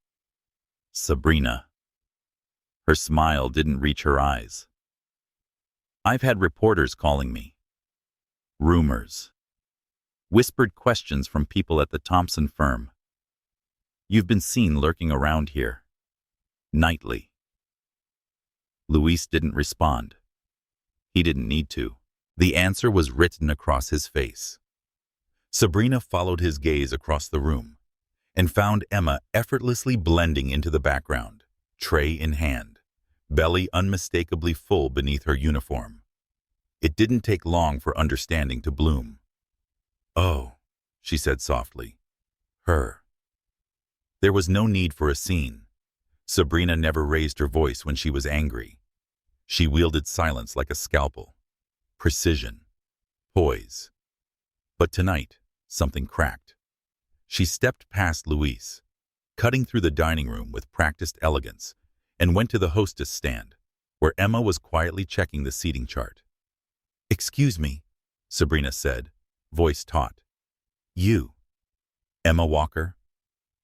"Sabrina." Her smile didn't reach her eyes. "I've had reporters calling me. Rumors. Whispered questions from people at the Thompson firm. You've been seen lurking around here. Nightly." Luis didn't respond. He didn't need to. The answer was written across his face. Sabrina followed his gaze across the room and found Emma effortlessly blending into the background, tray in hand, belly unmistakably full beneath her uniform. It didn't take long for understanding to bloom. "Oh," she said softly. "Her." There was no need for a scene. Sabrina never raised her voice when she was angry. She wielded silence like a scalpel. Precision. Poise. But tonight, something cracked. She stepped past Luis, cutting through the dining room with practiced elegance, and went to the hostess stand, where Emma was quietly checking the seating chart. "Excuse me," Sabrina said, voice taut. "You, Emma Walker?"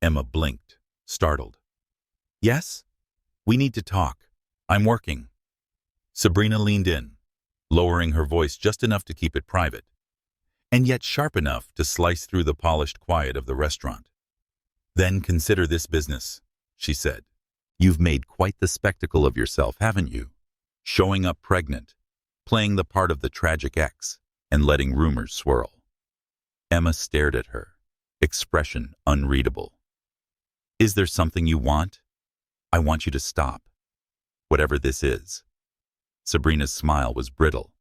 Emma blinked, startled. "Yes? We need to talk. I'm working." Sabrina leaned in, lowering her voice just enough to keep it private, and yet sharp enough to slice through the polished quiet of the restaurant. "Then consider this business," she said. "You've made quite the spectacle of yourself, haven't you? Showing up pregnant, playing the part of the tragic ex, and letting rumors swirl." Emma stared at her, expression unreadable. "Is there something you want? I want you to stop. Whatever this is." Sabrina's smile was brittle.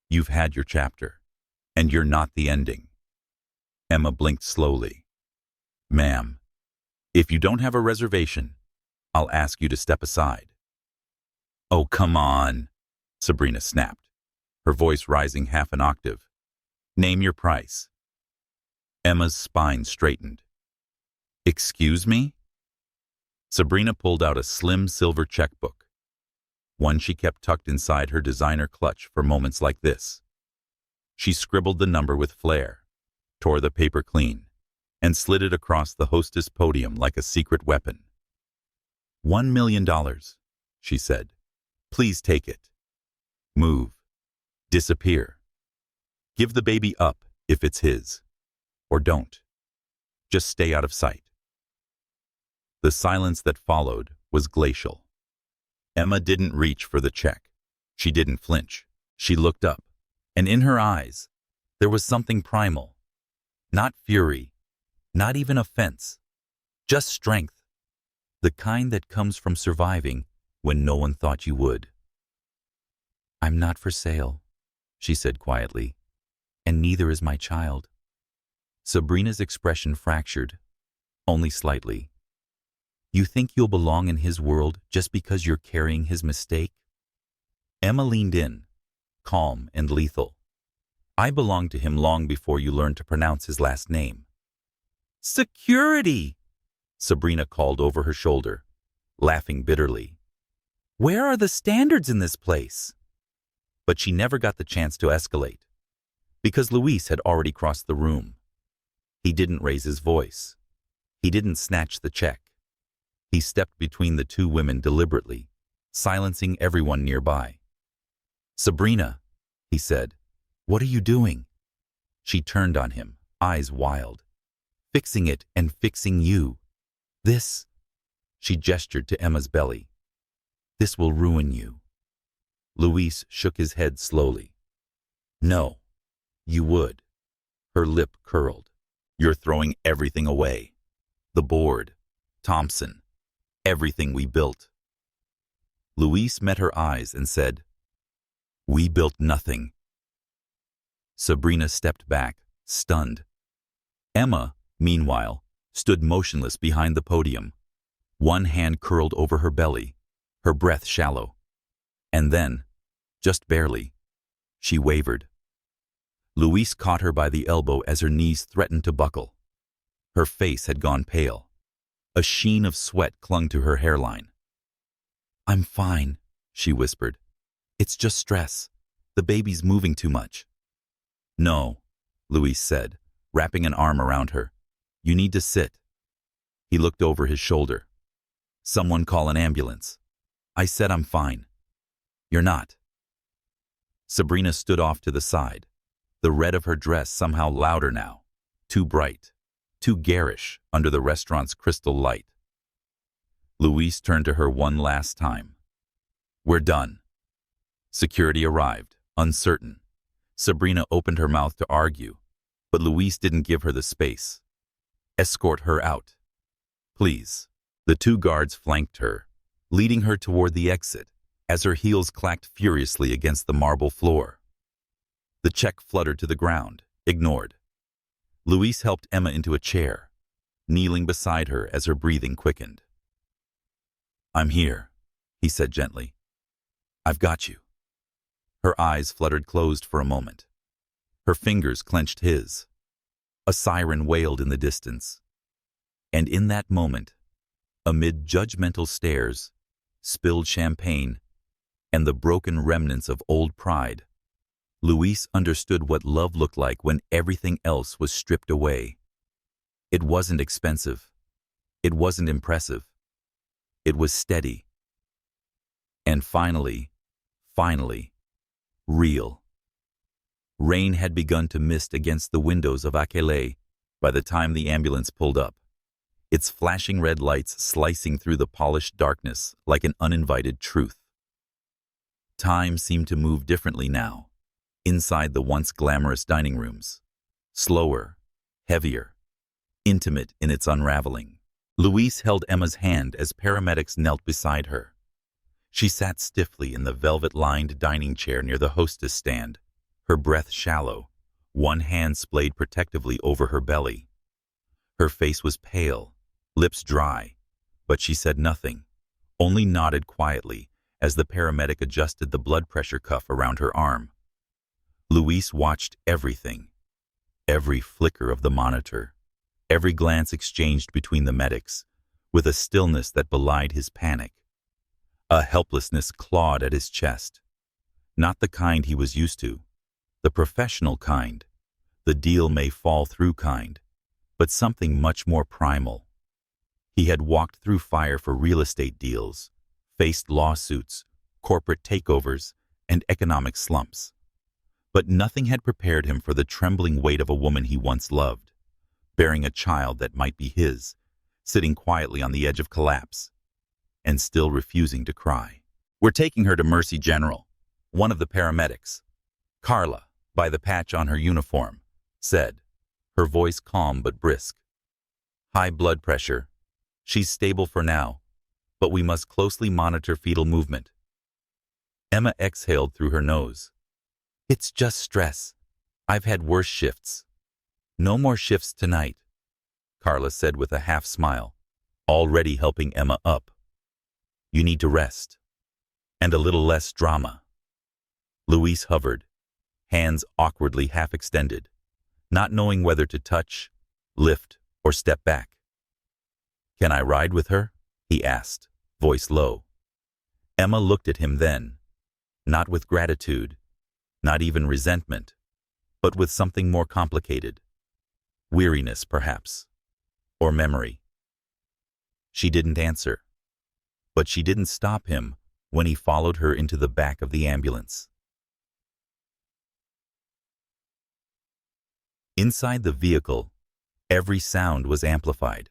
"You've had your chapter, and you're not the ending." Emma blinked slowly. "Ma'am, if you don't have a reservation, I'll ask you to step aside." "Oh, come on," Sabrina snapped, her voice rising half an octave. "Name your price." Emma's spine straightened. "Excuse me?" Sabrina pulled out a slim silver checkbook, one she kept tucked inside her designer clutch for moments like this. She scribbled the number with flair, tore the paper clean, and slid it across the hostess podium like a secret weapon. $1 million, she said. "Please take it. Move. Disappear. Give the baby up if it's his. Or don't. Just stay out of sight." The silence that followed was glacial. Emma didn't reach for the check. She didn't flinch. She looked up, and in her eyes, there was something primal. Not fury, not even offense, just strength. The kind that comes from surviving when no one thought you would. "I'm not for sale," she said quietly, "and neither is my child." Sabrina's expression fractured, only slightly. "You think you'll belong in his world just because you're carrying his mistake?" Emma leaned in, calm and lethal. "I belonged to him long before you learned to pronounce his last name." "Security!" Sabrina called over her shoulder, laughing bitterly. "Where are the standards in this place?" But she never got the chance to escalate, because Luis had already crossed the room. He didn't raise his voice. He didn't snatch the check. He stepped between the two women deliberately, silencing everyone nearby. "Sabrina," he said, "what are you doing?" She turned on him, eyes wild. "Fixing it and fixing you. This," she gestured to Emma's belly, "this will ruin you." Luis shook his head slowly. "No, you would." Her lip curled. "You're throwing everything away. The board, Thompson, everything we built." Luis met her eyes and said, "We built nothing." Sabrina stepped back, stunned. Emma, meanwhile, stood motionless behind the podium, one hand curled over her belly, her breath shallow. And then, just barely, she wavered. Luis caught her by the elbow as her knees threatened to buckle. Her face had gone pale. A sheen of sweat clung to her hairline. "I'm fine," she whispered. "It's just stress. The baby's moving too much." "No," Luis said, wrapping an arm around her. "You need to sit." He looked over his shoulder. "Someone call an ambulance." "I said I'm fine." "You're not." Sabrina stood off to the side, the red of her dress somehow louder now, too bright, too garish under the restaurant's crystal light. Luis turned to her one last time. "We're done." Security arrived, uncertain. Sabrina opened her mouth to argue, but Luis didn't give her the space. "Escort her out." "Please." The two guards flanked her, leading her toward the exit as her heels clacked furiously against the marble floor. The check fluttered to the ground, ignored. Luis helped Emma into a chair, kneeling beside her as her breathing quickened. "I'm here," he said gently. I've got you. Her eyes fluttered closed for a moment. Her fingers clenched his. A siren wailed in the distance. And in that moment, amid judgmental stares, spilled champagne, and the broken remnants of old pride, Luis understood what love looked like when everything else was stripped away. It wasn't expensive. It wasn't impressive. It was steady. And finally, real. Rain had begun to mist against the windows of Akele by the time the ambulance pulled up, its flashing red lights slicing through the polished darkness like an uninvited truth. Time seemed to move differently now, inside the once glamorous dining rooms. Slower, heavier, intimate in its unraveling. Luis held Emma's hand as paramedics knelt beside her. She sat stiffly in the velvet-lined dining chair near the hostess stand, her breath shallow, one hand splayed protectively over her belly. Her face was pale, lips dry, but she said nothing, only nodded quietly as the paramedic adjusted the blood pressure cuff around her arm. Luis watched everything, every flicker of the monitor, every glance exchanged between the medics, with a stillness that belied his panic. A helplessness clawed at his chest. Not the kind he was used to, the professional kind, the deal may fall through kind, but something much more primal. He had walked through fire for real estate deals, faced lawsuits, corporate takeovers, and economic slumps. But nothing had prepared him for the trembling weight of a woman he once loved, bearing a child that might be his, sitting quietly on the edge of collapse, and still refusing to cry. "We're taking her to Mercy General," one of the paramedics, Carla, by the patch on her uniform, said, her voice calm but brisk. "High blood pressure. She's stable for now, but we must closely monitor fetal movement." Emma exhaled through her nose. "It's just stress. I've had worse shifts." "No more shifts tonight," Carla said with a half smile, already helping Emma up. "You need to rest. And a little less drama." Luis hovered, hands awkwardly half extended, not knowing whether to touch, lift, or step back. "Can I ride with her?" he asked, voice low. Emma looked at him then, not with gratitude, not even resentment, but with something more complicated. Weariness, perhaps, or memory. She didn't answer, but she didn't stop him when he followed her into the back of the ambulance. Inside the vehicle, every sound was amplified.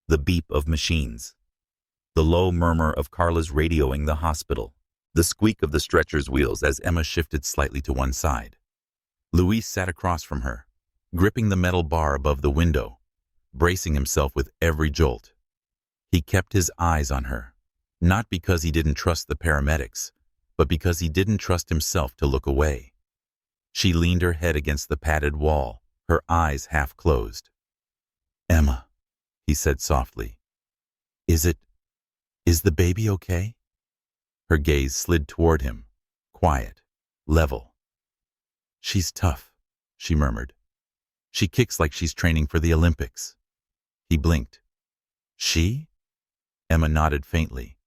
The beep of machines, the low murmur of Carla's radioing the hospital, the squeak of the stretcher's wheels as Emma shifted slightly to one side. Luis sat across from her, gripping the metal bar above the window, bracing himself with every jolt. He kept his eyes on her, not because he didn't trust the paramedics, but because he didn't trust himself to look away. She leaned her head against the padded wall, her eyes half closed. "Emma," he said softly, Is the baby okay?" Her gaze slid toward him, quiet, level. "She's tough," she murmured. "She kicks like she's training for the Olympics." He blinked. "She?" Emma nodded faintly.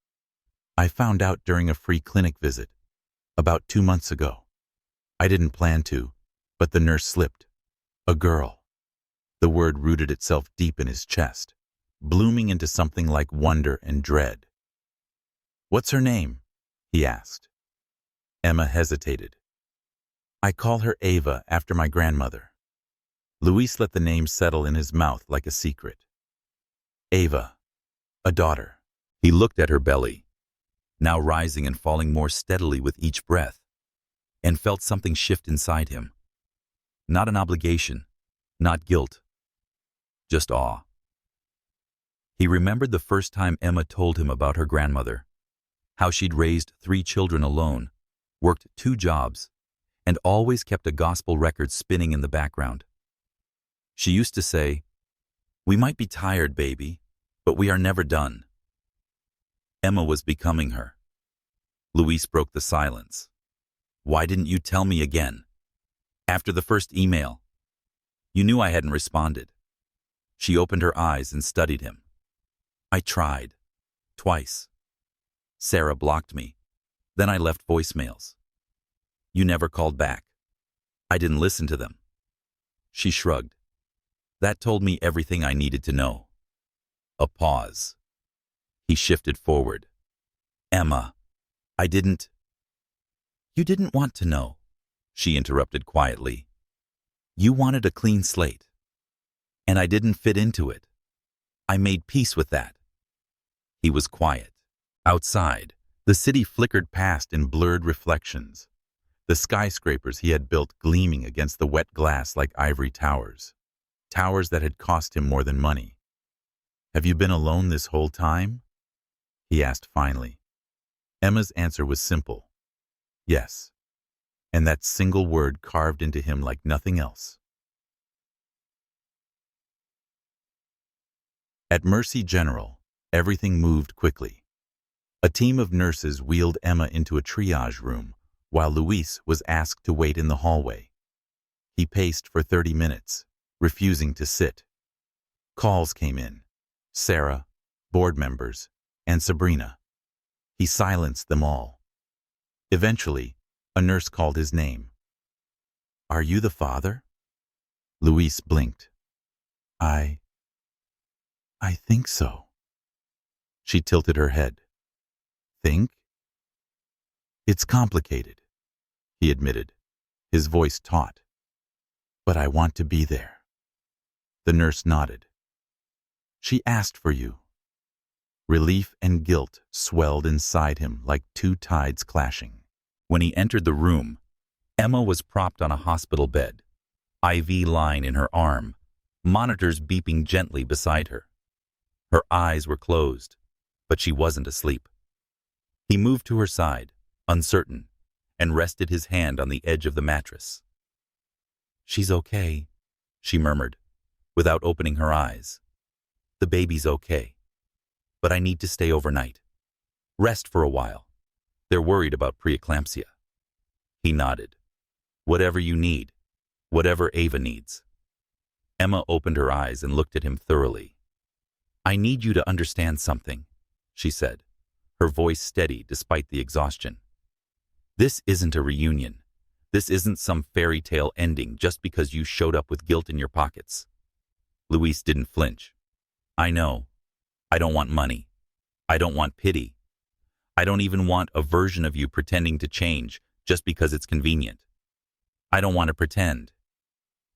"I found out during a free clinic visit, about 2 months ago. I didn't plan to, but the nurse slipped. A girl." The word rooted itself deep in his chest, blooming into something like wonder and dread. "What's her name?" he asked. Emma hesitated. "I call her Ava after my grandmother." Luis let the name settle in his mouth like a secret. Ava, a daughter. He looked at her belly, now rising and falling more steadily with each breath, and felt something shift inside him. Not an obligation, not guilt, just awe. He remembered the first time Emma told him about her grandmother, how she'd raised 3 children alone, worked 2 jobs, and always kept a gospel record spinning in the background. She used to say, "We might be tired, baby, but we are never done." Emma was becoming her. Luis broke the silence. Why didn't you tell me again? After the first email. You knew I hadn't responded. She opened her eyes and studied him. I tried. Twice. Sarah blocked me. Then I left voicemails. You never called back. I didn't listen to them. She shrugged. That told me everything I needed to know. A pause. He shifted forward. Emma, I didn't... You didn't want to know, she interrupted quietly. You wanted a clean slate. And I didn't fit into it. I made peace with that. He was quiet. Outside, the city flickered past in blurred reflections, the skyscrapers he had built gleaming against the wet glass like ivory towers, towers that had cost him more than money. Have you been alone this whole time? He asked finally. Emma's answer was simple. Yes. And that single word carved into him like nothing else. At Mercy General, everything moved quickly. A team of nurses wheeled Emma into a triage room, while Luis was asked to wait in the hallway. He paced for 30 minutes, refusing to sit. Calls came in. Sarah, board members, and Sabrina. He silenced them all. Eventually, a nurse called his name. Are you the father? Luis blinked. I think so. She tilted her head. Think? It's complicated, he admitted, his voice taut. But I want to be there. The nurse nodded. She asked for you. Relief and guilt swelled inside him like two tides clashing. When he entered the room, Emma was propped on a hospital bed, IV line in her arm, monitors beeping gently beside her. Her eyes were closed, but she wasn't asleep. He moved to her side, uncertain, and rested his hand on the edge of the mattress. She's okay, she murmured, without opening her eyes. The baby's okay, but I need to stay overnight. Rest for a while. They're worried about preeclampsia. He nodded. Whatever you need, whatever Ava needs. Emma opened her eyes and looked at him thoroughly. I need you to understand something, she said, her voice steady despite the exhaustion. This isn't a reunion. This isn't some fairy tale ending just because you showed up with guilt in your pockets. Luis didn't flinch. I know. I don't want money. I don't want pity. I don't even want a version of you pretending to change just because it's convenient. I don't want to pretend.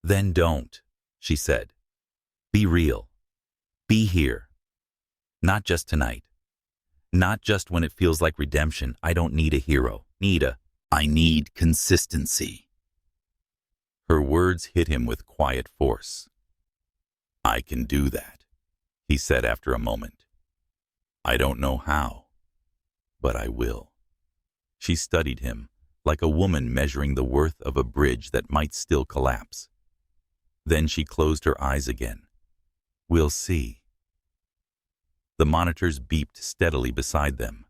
Then don't, she said. Be real. Be here. Not just tonight. Not just when it feels like redemption. I don't need a hero. I need consistency. Her words hit him with quiet force. I can do that, he said after a moment. I don't know how, but I will. She studied him like a woman measuring the worth of a bridge that might still collapse. Then she closed her eyes again. We'll see. The monitors beeped steadily beside them,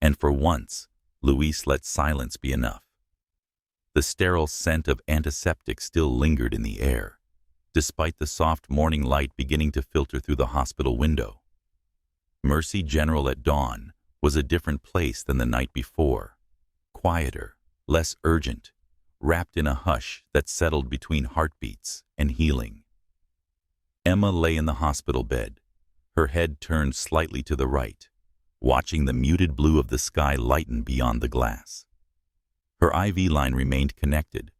and for once, Luis let silence be enough. The sterile scent of antiseptic still lingered in the air, despite the soft morning light beginning to filter through the hospital window. Mercy General at dawn was a different place than the night before, quieter, less urgent, wrapped in a hush that settled between heartbeats and healing. Emma lay in the hospital bed, her head turned slightly to the right, watching the muted blue of the sky lighten beyond the glass. Her IV line remained connected,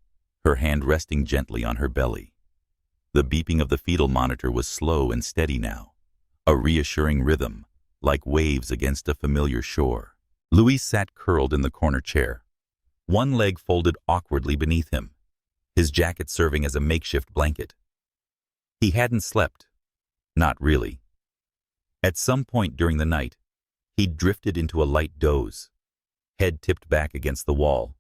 her hand resting gently on her belly. The beeping of the fetal monitor was slow and steady now, a reassuring rhythm, like waves against a familiar shore. Luis sat curled in the corner chair, one leg folded awkwardly beneath him, his jacket serving as a makeshift blanket. He hadn't slept. Not really. At some point during the night, he drifted into a light doze, head tipped back against the wall,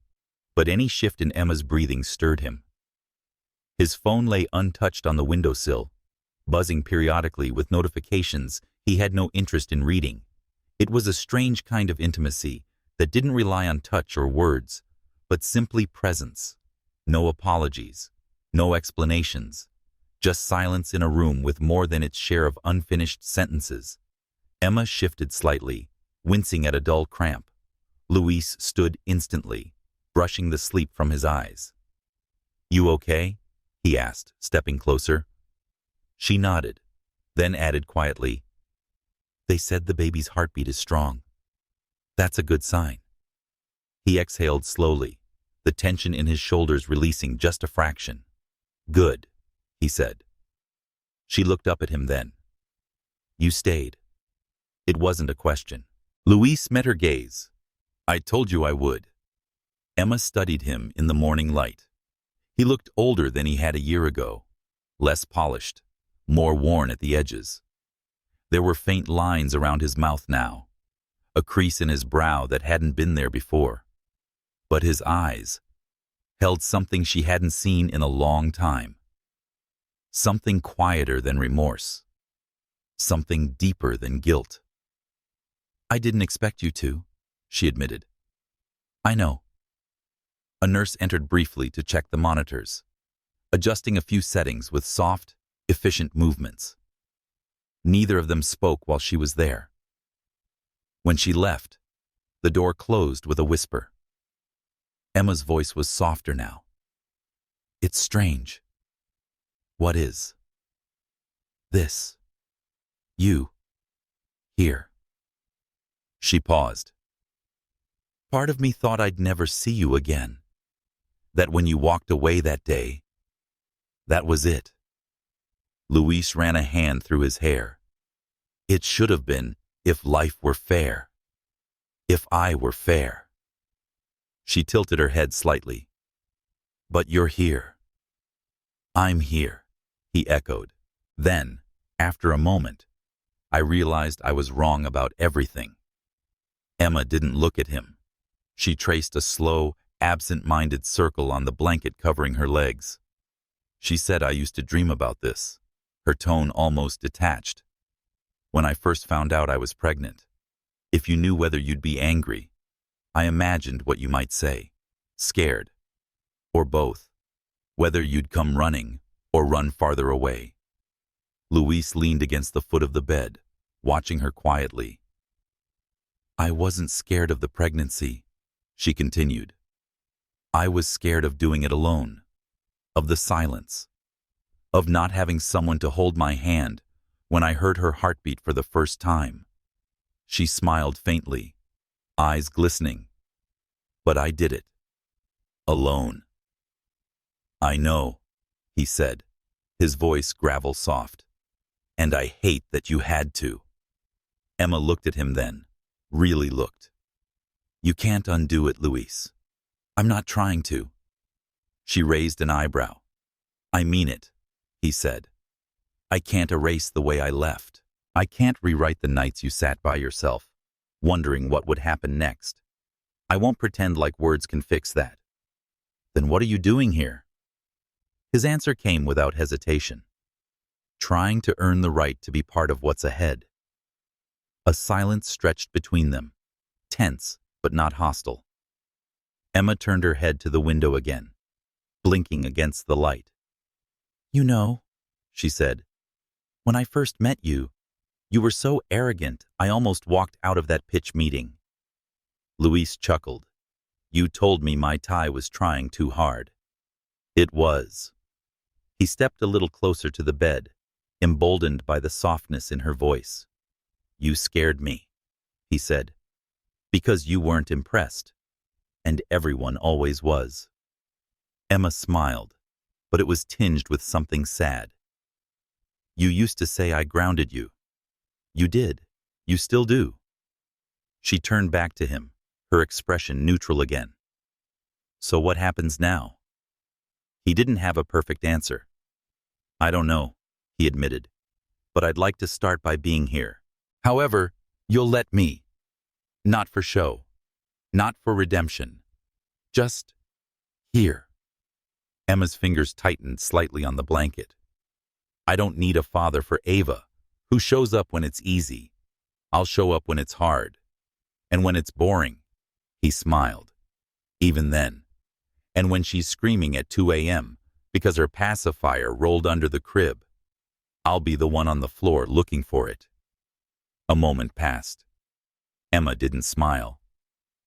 but any shift in Emma's breathing stirred him. His phone lay untouched on the windowsill, buzzing periodically with notifications he had no interest in reading. It was a strange kind of intimacy, that didn't rely on touch or words, but simply presence. No apologies, no explanations, just silence in a room with more than its share of unfinished sentences. Emma shifted slightly, wincing at a dull cramp. Luis stood instantly, brushing the sleep from his eyes. "You okay?" he asked, stepping closer. She nodded, then added quietly, "They said the baby's heartbeat is strong. That's a good sign." He exhaled slowly, the tension in his shoulders releasing just a fraction. "Good," he said. She looked up at him then. "You stayed." It wasn't a question. Luis met her gaze. "I told you I would." Emma studied him in the morning light. He looked older than he had a year ago, less polished, more worn at the edges. There were faint lines around his mouth now, a crease in his brow that hadn't been there before. But his eyes held something she hadn't seen in a long time. Something quieter than remorse. Something deeper than guilt. "I didn't expect you to," she admitted. "I know." A nurse entered briefly to check the monitors, adjusting a few settings with soft, efficient movements. Neither of them spoke while she was there. When she left, the door closed with a whisper. Emma's voice was softer now. "It's strange." "What is?" "This. You. Here." She paused. "Part of me thought I'd never see you again. That when you walked away that day, that was it." Luis ran a hand through his hair. "It should have been if life were fair. If I were fair." She tilted her head slightly. "But you're here." "I'm here," he echoed. Then, after a moment, I realized I was wrong about everything. Emma didn't look at him. She traced a slow, absent-minded circle on the blanket covering her legs. "She said I used to dream about this," her tone almost detached. "When I first found out I was pregnant, if you knew whether you'd be angry, I imagined what you might say, scared, or both, whether you'd come running or run farther away." Luis leaned against the foot of the bed, watching her quietly. "I wasn't scared of the pregnancy," she continued. "I was scared of doing it alone, of the silence, of not having someone to hold my hand when I heard her heartbeat for the first time." She smiled faintly, eyes glistening. "But I did it. Alone." "I know," he said, his voice gravel soft. "And I hate that you had to." Emma looked at him then, really looked. "You can't undo it, Luis. I'm not trying to." She raised an eyebrow. "I mean it," he said. "I can't erase the way I left. I can't rewrite the nights you sat by yourself, wondering what would happen next. I won't pretend like words can fix that." "Then what are you doing here?" His answer came without hesitation. "Trying to earn the right to be part of what's ahead." A silence stretched between them, tense but not hostile. Emma turned her head to the window again, blinking against the light. "You know," she said, "when I first met you, you were so arrogant I almost walked out of that pitch meeting." Luis chuckled. "You told me my tie was trying too hard." It was. He stepped a little closer to the bed, emboldened by the softness in her voice. "You scared me," he said, "because you weren't impressed, and everyone always was." Emma smiled, but it was tinged with something sad. "You used to say I grounded you." "You did. You still do." She turned back to him, her expression neutral again. "So what happens now?" He didn't have a perfect answer. "I don't know," he admitted, "but I'd like to start by being here. However, you'll let me. Not for show. Not for redemption. Just here." Emma's fingers tightened slightly on the blanket. "I don't need a father for Ava, who shows up when it's easy. I'll show up when it's hard. And when it's boring. He smiled. Even then. And when she's screaming at 2 a.m. because her pacifier rolled under the crib, I'll be the one on the floor looking for it. A moment passed. Emma didn't smile,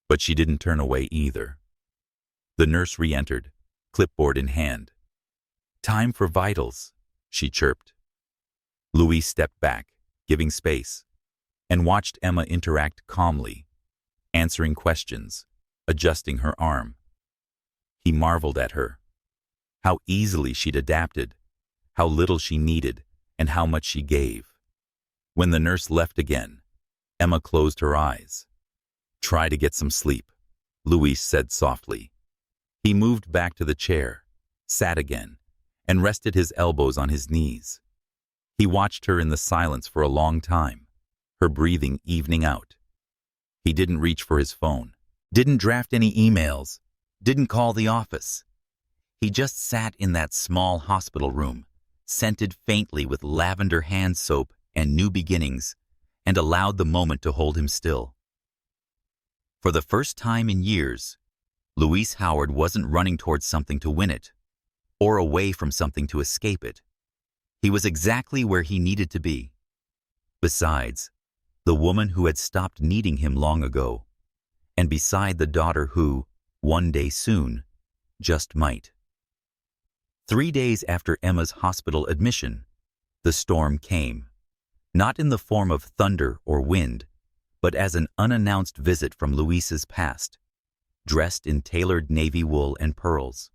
but she didn't turn away either. The nurse re-entered, clipboard in hand. "Time for vitals," she chirped. Louise stepped back, giving space, and watched Emma interact calmly, answering questions, adjusting her arm. He marveled at her. How easily she'd adapted, how little she needed, and how much she gave. When the nurse left again, Emma closed her eyes. "Try to get some sleep," Louise said softly. He moved back to the chair, sat again, and rested his elbows on his knees. He watched her in the silence for a long time, her breathing evening out. He didn't reach for his phone, didn't draft any emails, didn't call the office. He just sat in that small hospital room, scented faintly with lavender hand soap and new beginnings, and allowed the moment to hold him still. For the first time in years, Louise Howard wasn't running towards something to win it, or away from something to escape it. He was exactly where he needed to be. Besides, the woman who had stopped needing him long ago, and beside the daughter who, one day soon, just might. 3 days after Emma's hospital admission, the storm came, not in the form of thunder or wind, but as an unannounced visit from Louise's past, dressed in tailored navy wool and pearls.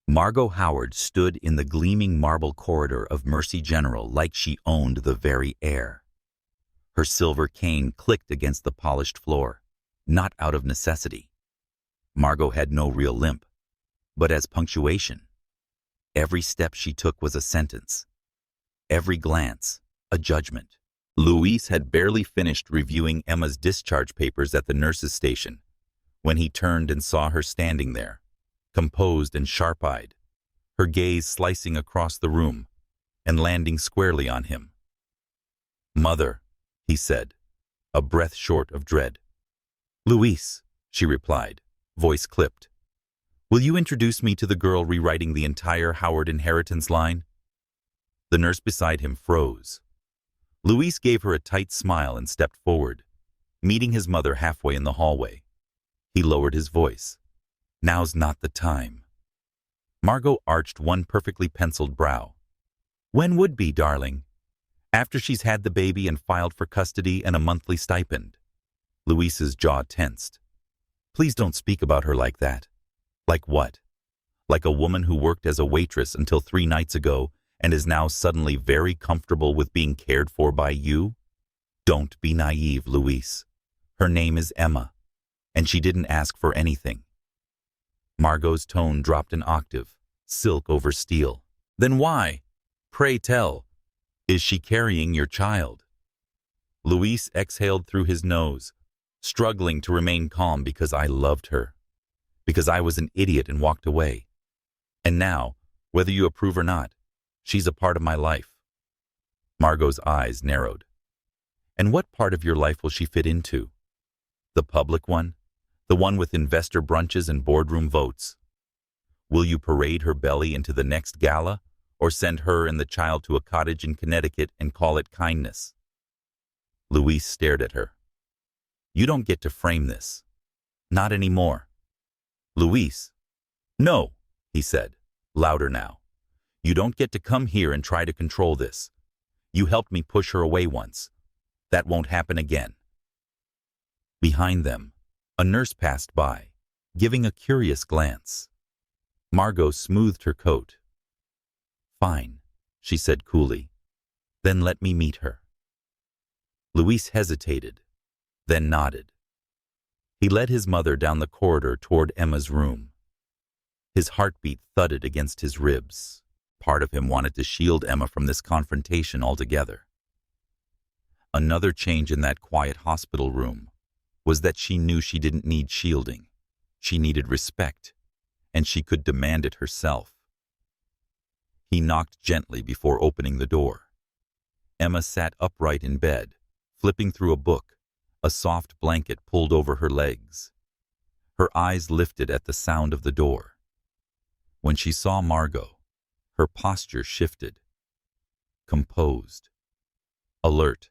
Margot Howard stood in the gleaming marble corridor of Mercy General like she owned the very air. Her silver cane clicked against the polished floor, not out of necessity. Margot had no real limp, but as punctuation. Every step she took was a sentence. Every glance, a judgment. Louise had barely finished reviewing Emma's discharge papers at the nurse's station when he turned and saw her standing there, composed and sharp-eyed, her gaze slicing across the room and landing squarely on him. "Mother," he said, a breath short of dread. "Louise," she replied, voice clipped. "Will you introduce me to the girl rewriting the entire Howard inheritance line?" The nurse beside him froze. Louise gave her a tight smile and stepped forward, meeting his mother halfway in the hallway. He lowered his voice. "Now's not the time." Margot arched one perfectly penciled brow. "When would be, darling? After she's had the baby and filed for custody and a monthly stipend." Louise's jaw tensed. "Please don't speak about her like that." "Like what? Like a woman who worked as a waitress until 3 nights ago and is now suddenly very comfortable with being cared for by you? Don't be naive, Louise. Her name is Emma, and she didn't ask for anything." Margot's tone dropped an octave, silk over steel. "Then why, pray tell, is she carrying your child?" Louise exhaled through his nose, struggling to remain calm. "Because I loved her. Because I was an idiot and walked away. And now, whether you approve or not, she's a part of my life." Margot's eyes narrowed. "And what part of your life will she fit into? The public one? The one with investor brunches and boardroom votes? Will you parade her belly into the next gala, or send her and the child to a cottage in Connecticut and call it kindness?" Louise stared at her. "You don't get to frame this. Not anymore." "Louise." "No," he said, louder now. "You don't get to come here and try to control this. You helped me push her away once. That won't happen again." Behind them, a nurse passed by, giving a curious glance. Margot smoothed her coat. "Fine," she said coolly. "Then let me meet her." Louise hesitated, then nodded. He led his mother down the corridor toward Emma's room. His heartbeat thudded against his ribs. Part of him wanted to shield Emma from this confrontation altogether. Another change in that quiet hospital room was that she knew she didn't need shielding. She needed respect, and she could demand it herself. He knocked gently before opening the door. Emma sat upright in bed, flipping through a book, a soft blanket pulled over her legs. Her eyes lifted at the sound of the door. When she saw Margot, her posture shifted. Composed. Alert.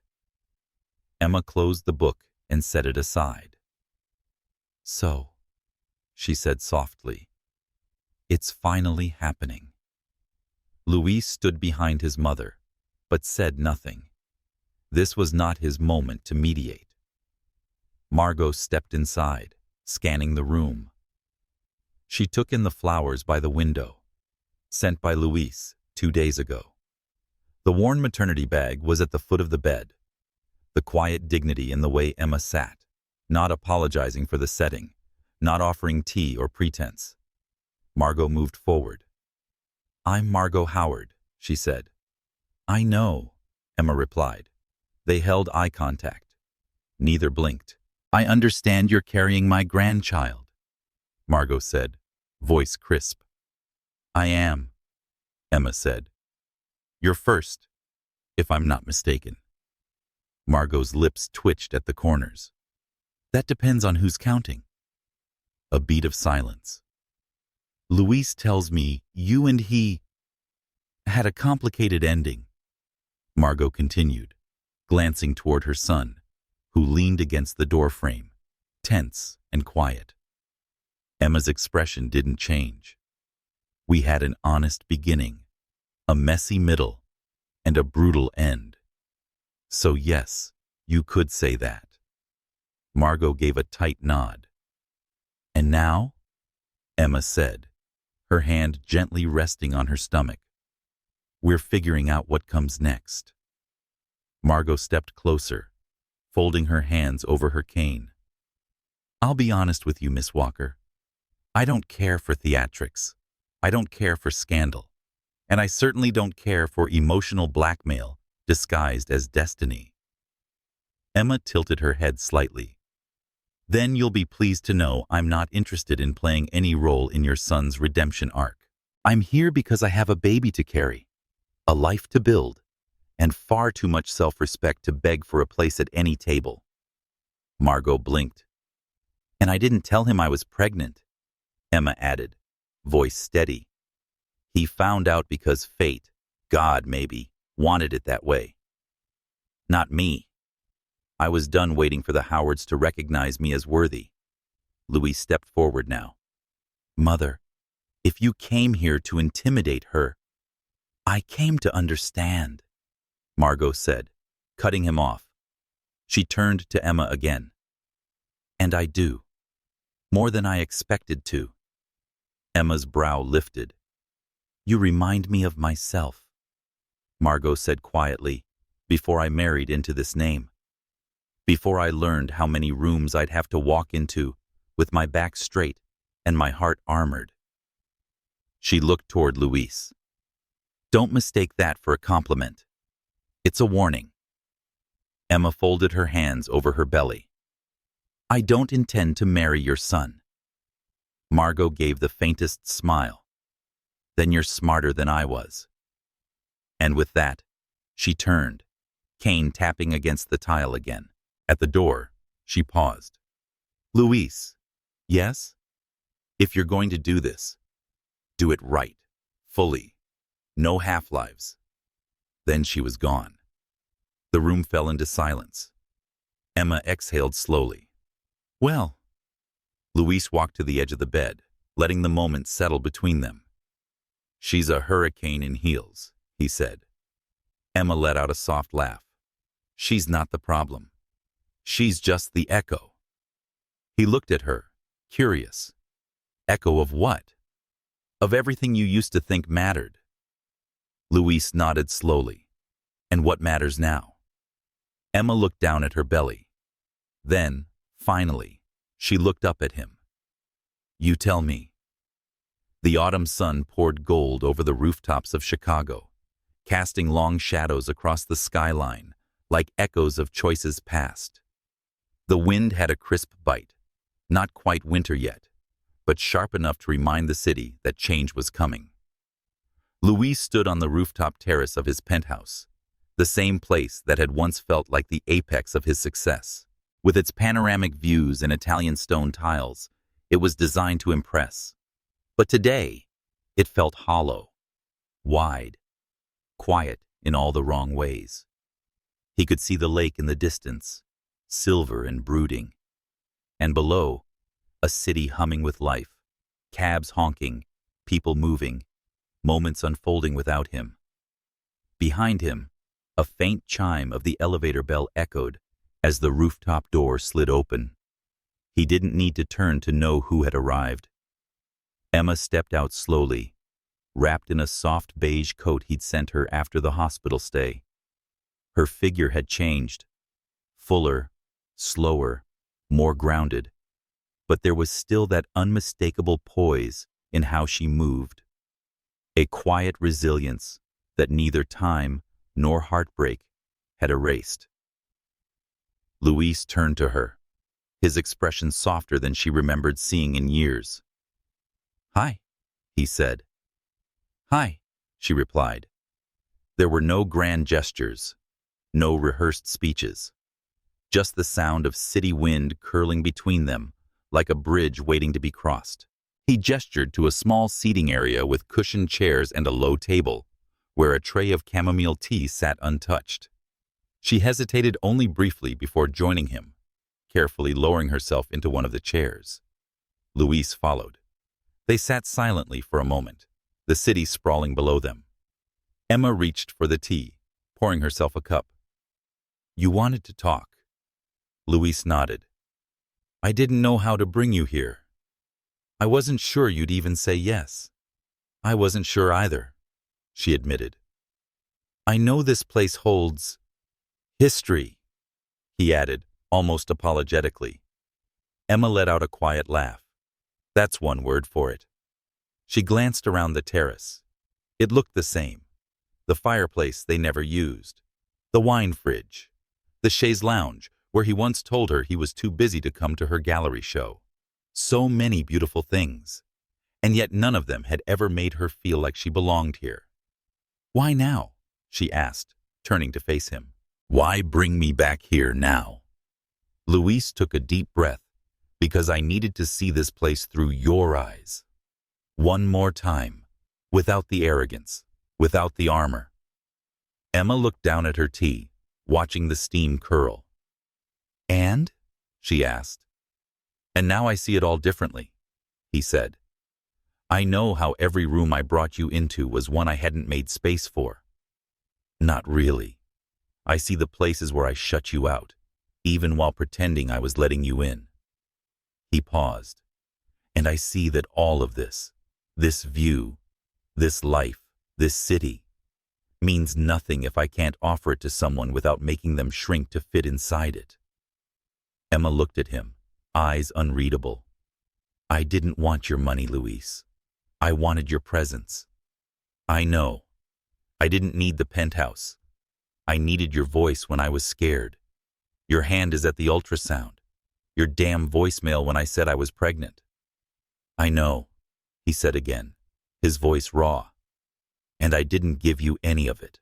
Emma closed the book and set it aside. "So," she said softly, "it's finally happening." Luis stood behind his mother, but said nothing. This was not his moment to mediate. Margot stepped inside, scanning the room. She took in the flowers by the window, sent by Luis 2 days ago. The worn maternity bag was at the foot of the bed. The quiet dignity in the way Emma sat, not apologizing for the setting, not offering tea or pretense. Margot moved forward. "I'm Margot Howard," she said. "I know," Emma replied. They held eye contact. Neither blinked. "I understand you're carrying my grandchild," Margot said, voice crisp. "I am," Emma said. "You're first, if I'm not mistaken." Margot's lips twitched at the corners. "That depends on who's counting." A beat of silence. "Luis tells me you and he had a complicated ending," Margot continued, glancing toward her son, who leaned against the doorframe, tense and quiet. Emma's expression didn't change. "We had an honest beginning, a messy middle, and a brutal end. So yes, you could say that." Margot gave a tight nod. "And now?" Emma said, her hand gently resting on her stomach. "We're figuring out what comes next." Margot stepped closer, folding her hands over her cane. "I'll be honest with you, Miss Walker. I don't care for theatrics. I don't care for scandal. And I certainly don't care for emotional blackmail disguised as destiny." Emma tilted her head slightly. "Then you'll be pleased to know I'm not interested in playing any role in your son's redemption arc. I'm here because I have a baby to carry, a life to build, and far too much self-respect to beg for a place at any table." Margot blinked. "And I didn't tell him I was pregnant," Emma added, voice steady. "He found out because fate, God maybe, wanted it that way. Not me. I was done waiting for the Howards to recognize me as worthy." Louis stepped forward now. "Mother, if you came here to intimidate her—" "I came to understand," Margot said, cutting him off. She turned to Emma again. "And I do. More than I expected to." Emma's brow lifted. "You remind me of myself," Margot said quietly, "before I married into this name. Before I learned how many rooms I'd have to walk into with my back straight and my heart armored." She looked toward Luis. "Don't mistake that for a compliment. It's a warning." Emma folded her hands over her belly. "I don't intend to marry your son." Margot gave the faintest smile. "Then you're smarter than I was." And with that, she turned, cane tapping against the tile again. At the door, she paused. "Luis, yes? If you're going to do this, do it right, fully, no half-lives." Then she was gone. The room fell into silence. Emma exhaled slowly. "Well." Luis walked to the edge of the bed, letting the moment settle between them. "She's a hurricane in heels," he said. Emma let out a soft laugh. "She's not the problem. She's just the echo." He looked at her, curious. "Echo of what?" "Of everything you used to think mattered." Luis nodded slowly. "And what matters now?" Emma looked down at her belly. Then, finally, she looked up at him. "You tell me." The autumn sun poured gold over the rooftops of Chicago, casting long shadows across the skyline like echoes of choices past. The wind had a crisp bite, not quite winter yet, but sharp enough to remind the city that change was coming. Luis stood on the rooftop terrace of his penthouse, the same place that had once felt like the apex of his success. With its panoramic views and Italian stone tiles, It was designed to impress. But today, it felt hollow, wide, quiet in all the wrong ways. He could see the lake in the distance, silver and brooding. And below, a city humming with life, cabs honking, people moving, moments unfolding without him. Behind him, a faint chime of the elevator bell echoed as the rooftop door slid open. He didn't need to turn to know who had arrived. Emma stepped out slowly, wrapped in a soft beige coat he'd sent her after the hospital stay. Her figure had changed, fuller, slower, more grounded, but there was still that unmistakable poise in how she moved. A quiet resilience that neither time nor heartbreak had erased. Luis turned to her, his expression softer than she remembered seeing in years. "Hi," he said. "Hi," she replied. There were no grand gestures, no rehearsed speeches, just the sound of city wind curling between them like a bridge waiting to be crossed. He gestured to a small seating area with cushioned chairs and a low table, where a tray of chamomile tea sat untouched. She hesitated only briefly before joining him, carefully lowering herself into one of the chairs. Luis followed. They sat silently for a moment, the city sprawling below them. Emma reached for the tea, pouring herself a cup. "You wanted to talk." Luis nodded. "I didn't know how to bring you here. I wasn't sure you'd even say yes." "I wasn't sure either," she admitted. "I know this place holds history," he added, almost apologetically. Emma let out a quiet laugh. That's one word for it. She glanced around the terrace. It looked the same. The fireplace they never used, the wine fridge, the chaise lounge where he once told her he was too busy to come to her gallery show. So many beautiful things, and yet none of them had ever made her feel like she belonged here. "Why now?" she asked, turning to face him. "Why bring me back here now?" Luis took a deep breath, "Because I needed to see this place through your eyes. One more time, without the arrogance, without the armor." Emma looked down at her tea, watching the steam curl. "And?" she asked. "And now I see it all differently," he said. "I know how every room I brought you into was one I hadn't made space for. Not really. I see the places where I shut you out, even while pretending I was letting you in." He paused. "And I see that all of this view, this life, this city, means nothing if I can't offer it to someone without making them shrink to fit inside it." Emma looked at him, eyes unreadable. "I didn't want your money, Luis. I wanted your presence. I know. I didn't need the penthouse. I needed your voice when I was scared. Your hand is at the ultrasound. Your damn voicemail when I said I was pregnant." "I know," he said again, his voice raw. "And I didn't give you any of it."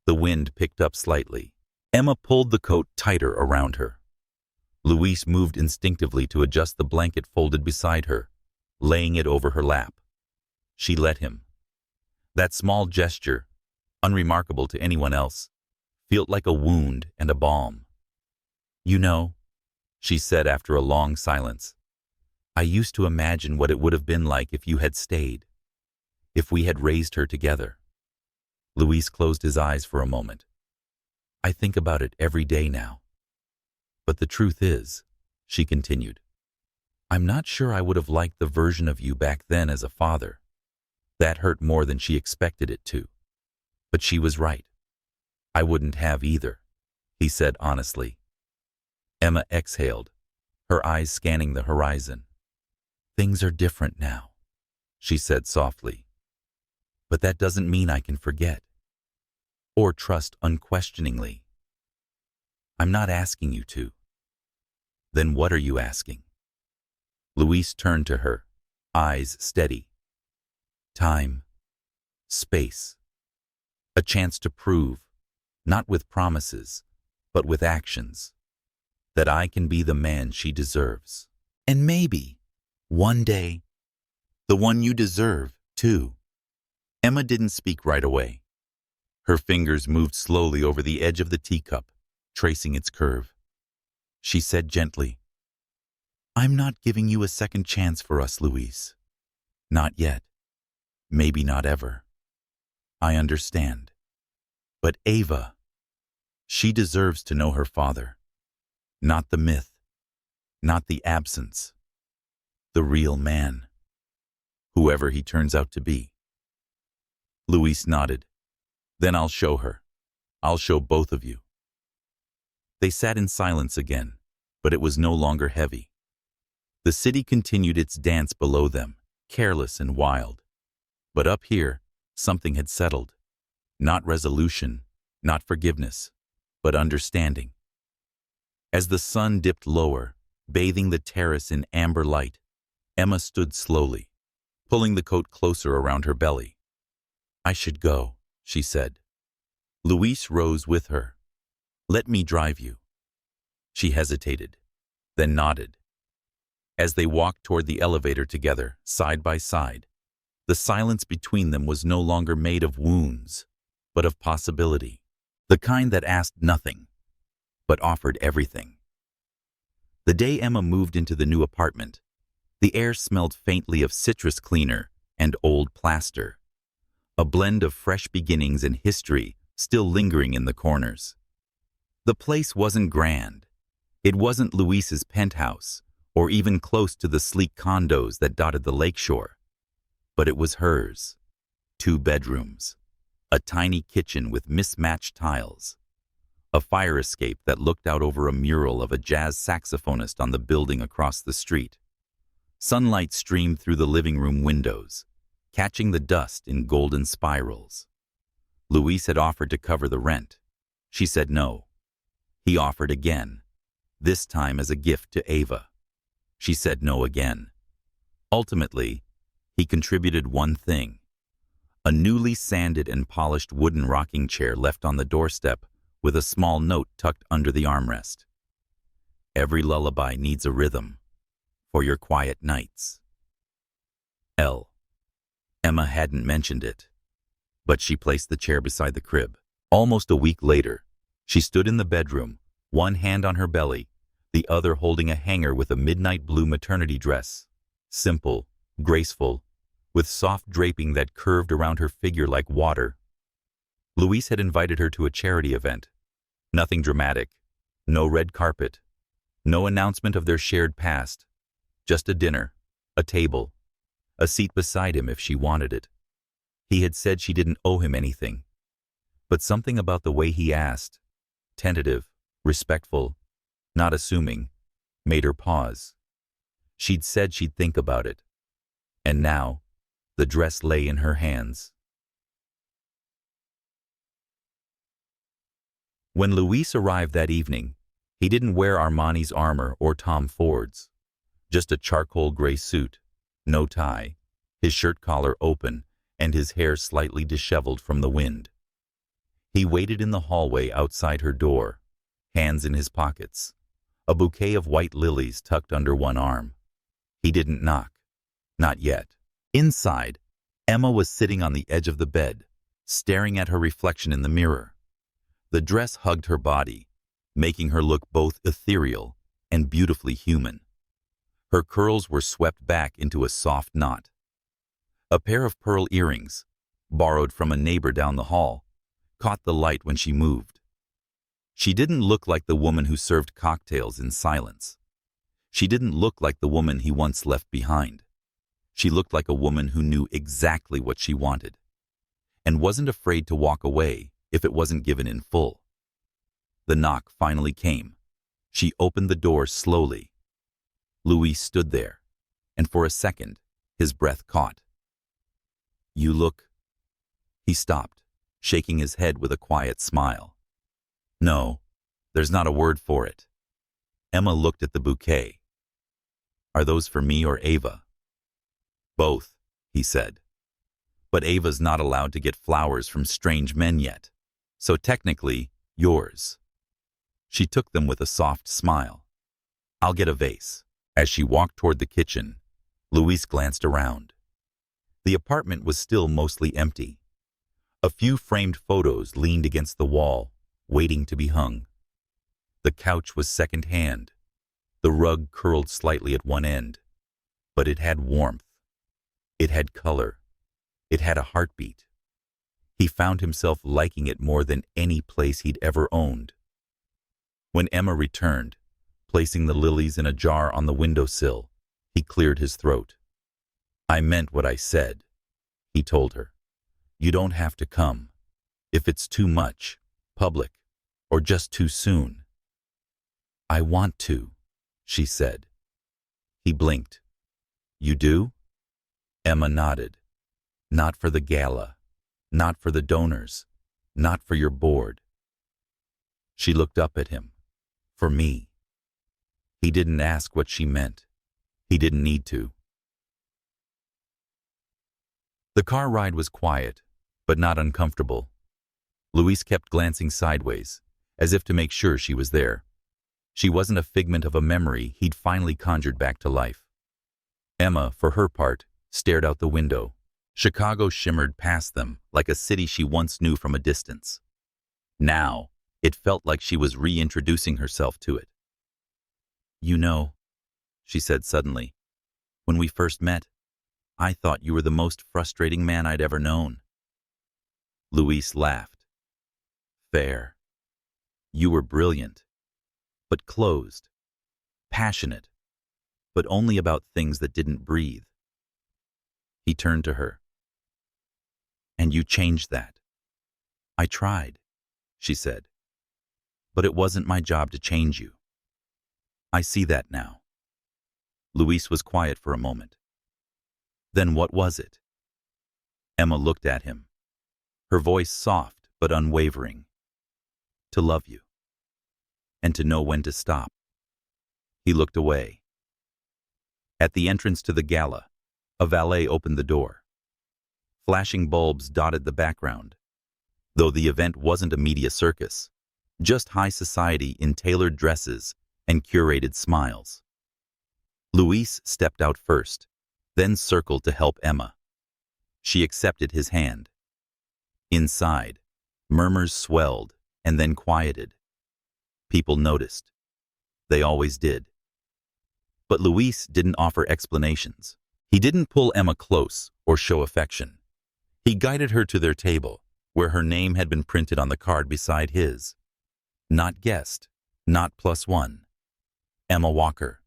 The wind picked up slightly. Emma pulled the coat tighter around her. Luis moved instinctively to adjust the blanket folded beside her, laying it over her lap. She let him. That small gesture, unremarkable to anyone else, felt like a wound and a balm. "You know," she said after a long silence, "I used to imagine what it would have been like if you had stayed, if we had raised her together." Luis closed his eyes for a moment. "I think about it every day now. But the truth is," she continued, "I'm not sure I would have liked the version of you back then as a father. That hurt more than she expected it to. But she was right. I wouldn't have either," he said honestly. Emma exhaled, her eyes scanning the horizon. "Things are different now," she said softly. "But that doesn't mean I can forget. Or trust unquestioningly. I'm not asking you to." "Then what are you asking?" Luis turned to her, eyes steady. "Time. Space. A chance to prove, not with promises, but with actions, that I can be the man she deserves." And maybe, one day, the one you deserve, too. Emma didn't speak right away. Her fingers moved slowly over the edge of the teacup, tracing its curve. She said gently, "I'm not giving you a second chance for us, Louise. Not yet. Maybe not ever. I understand. But Ava, she deserves to know her father. Not the myth. Not the absence. The real man. Whoever he turns out to be." Louise nodded. "Then I'll show her. I'll show both of you." They sat in silence again, but it was no longer heavy. The city continued its dance below them, careless and wild. But up here, something had settled. Not resolution, not forgiveness, but understanding. As the sun dipped lower, bathing the terrace in amber light, Emma stood slowly, pulling the coat closer around her belly. "I should go," she said. Louise rose with her. "Let me drive you." She hesitated, then nodded. As they walked toward the elevator together, side by side, the silence between them was no longer made of wounds, but of possibility, the kind that asked nothing, but offered everything. The day Emma moved into the new apartment, the air smelled faintly of citrus cleaner and old plaster, a blend of fresh beginnings and history still lingering in the corners. The place wasn't grand. It wasn't Louise's penthouse, or even close to the sleek condos that dotted the lakeshore. But it was hers. 2 bedrooms, a tiny kitchen with mismatched tiles, a fire escape that looked out over a mural of a jazz saxophonist on the building across the street. Sunlight streamed through the living room windows, catching the dust in golden spirals. Louise had offered to cover the rent. She said no. He offered again, this time as a gift to Ava. She said no again. Ultimately, he contributed one thing: a newly sanded and polished wooden rocking chair left on the doorstep with a small note tucked under the armrest. "Every lullaby needs a rhythm. For your quiet nights. L." Emma hadn't mentioned it, but she placed the chair beside the crib. Almost a week later, she stood in the bedroom, one hand on her belly, the other holding a hanger with a midnight blue maternity dress. Simple, graceful, with soft draping that curved around her figure like water. Louise had invited her to a charity event. Nothing dramatic, no red carpet, no announcement of their shared past. Just a dinner, a table, a seat beside him if she wanted it. He had said she didn't owe him anything, but something about the way he asked, tentative, respectful, not assuming, made her pause. She'd said she'd think about it, and now the dress lay in her hands. When Louise arrived that evening, he didn't wear Armani's armor or Tom Ford's. Just a charcoal gray suit, no tie, his shirt collar open, and his hair slightly disheveled from the wind. He waited in the hallway outside her door, hands in his pockets, a bouquet of white lilies tucked under one arm. He didn't knock. Not yet. Inside, Emma was sitting on the edge of the bed, staring at her reflection in the mirror. The dress hugged her body, making her look both ethereal and beautifully human. Her curls were swept back into a soft knot. A pair of pearl earrings, borrowed from a neighbor down the hall, caught the light when she moved. She didn't look like the woman who served cocktails in silence. She didn't look like the woman he once left behind. She looked like a woman who knew exactly what she wanted, and wasn't afraid to walk away if it wasn't given in full. The knock finally came. She opened the door slowly. Louis stood there, and for a second, his breath caught. "You look..." He stopped, shaking his head with a quiet smile. "No, there's not a word for it." Emma looked at the bouquet. "Are those for me or Ava?" "Both," he said. "But Ava's not allowed to get flowers from strange men yet, so technically, yours." She took them with a soft smile. "I'll get a vase, As she walked toward the kitchen, Louise glanced around. The apartment was still mostly empty. A few framed photos leaned against the wall, waiting to be hung. The couch was second-hand. The rug curled slightly at one end, but it had warmth. It had color. It had a heartbeat. He found himself liking it more than any place he'd ever owned. When Emma returned, placing the lilies in a jar on the windowsill, he cleared his throat. "I meant what I said," he told her. "You don't have to come. If it's too much, public, or just too soon." "I want to," she said. He blinked. "You do?" Emma nodded. "Not for the gala. Not for the donors. Not for your board." She looked up at him. "For me." He didn't ask what she meant. He didn't need to. The car ride was quiet, but not uncomfortable. Louise kept glancing sideways, as if to make sure she was there. She wasn't a figment of a memory he'd finally conjured back to life. Emma, for her part, stared out the window. Chicago shimmered past them like a city she once knew from a distance. Now, it felt like she was reintroducing herself to it. "You know," she said suddenly, "when we first met, I thought you were the most frustrating man I'd ever known." Louise laughed. "Fair. You were brilliant, but closed, passionate, but only about things that didn't breathe." He turned to her. "And you changed that." "I tried," she said. "But it wasn't my job to change you. I see that now." Louise was quiet for a moment. "Then what was it?" Emma looked at him, her voice soft but unwavering. "To love you, and to know when to stop." He looked away. At the entrance to the gala, a valet opened the door. Flashing bulbs dotted the background, though the event wasn't a media circus, just high society in tailored dresses and curated smiles. Louise stepped out first, then circled to help Emma. She accepted his hand. Inside, murmurs swelled and then quieted. People noticed. They always did. But Louise didn't offer explanations. He didn't pull Emma close or show affection. He guided her to their table, where her name had been printed on the card beside his. Not guest, not +1. Emma Walker.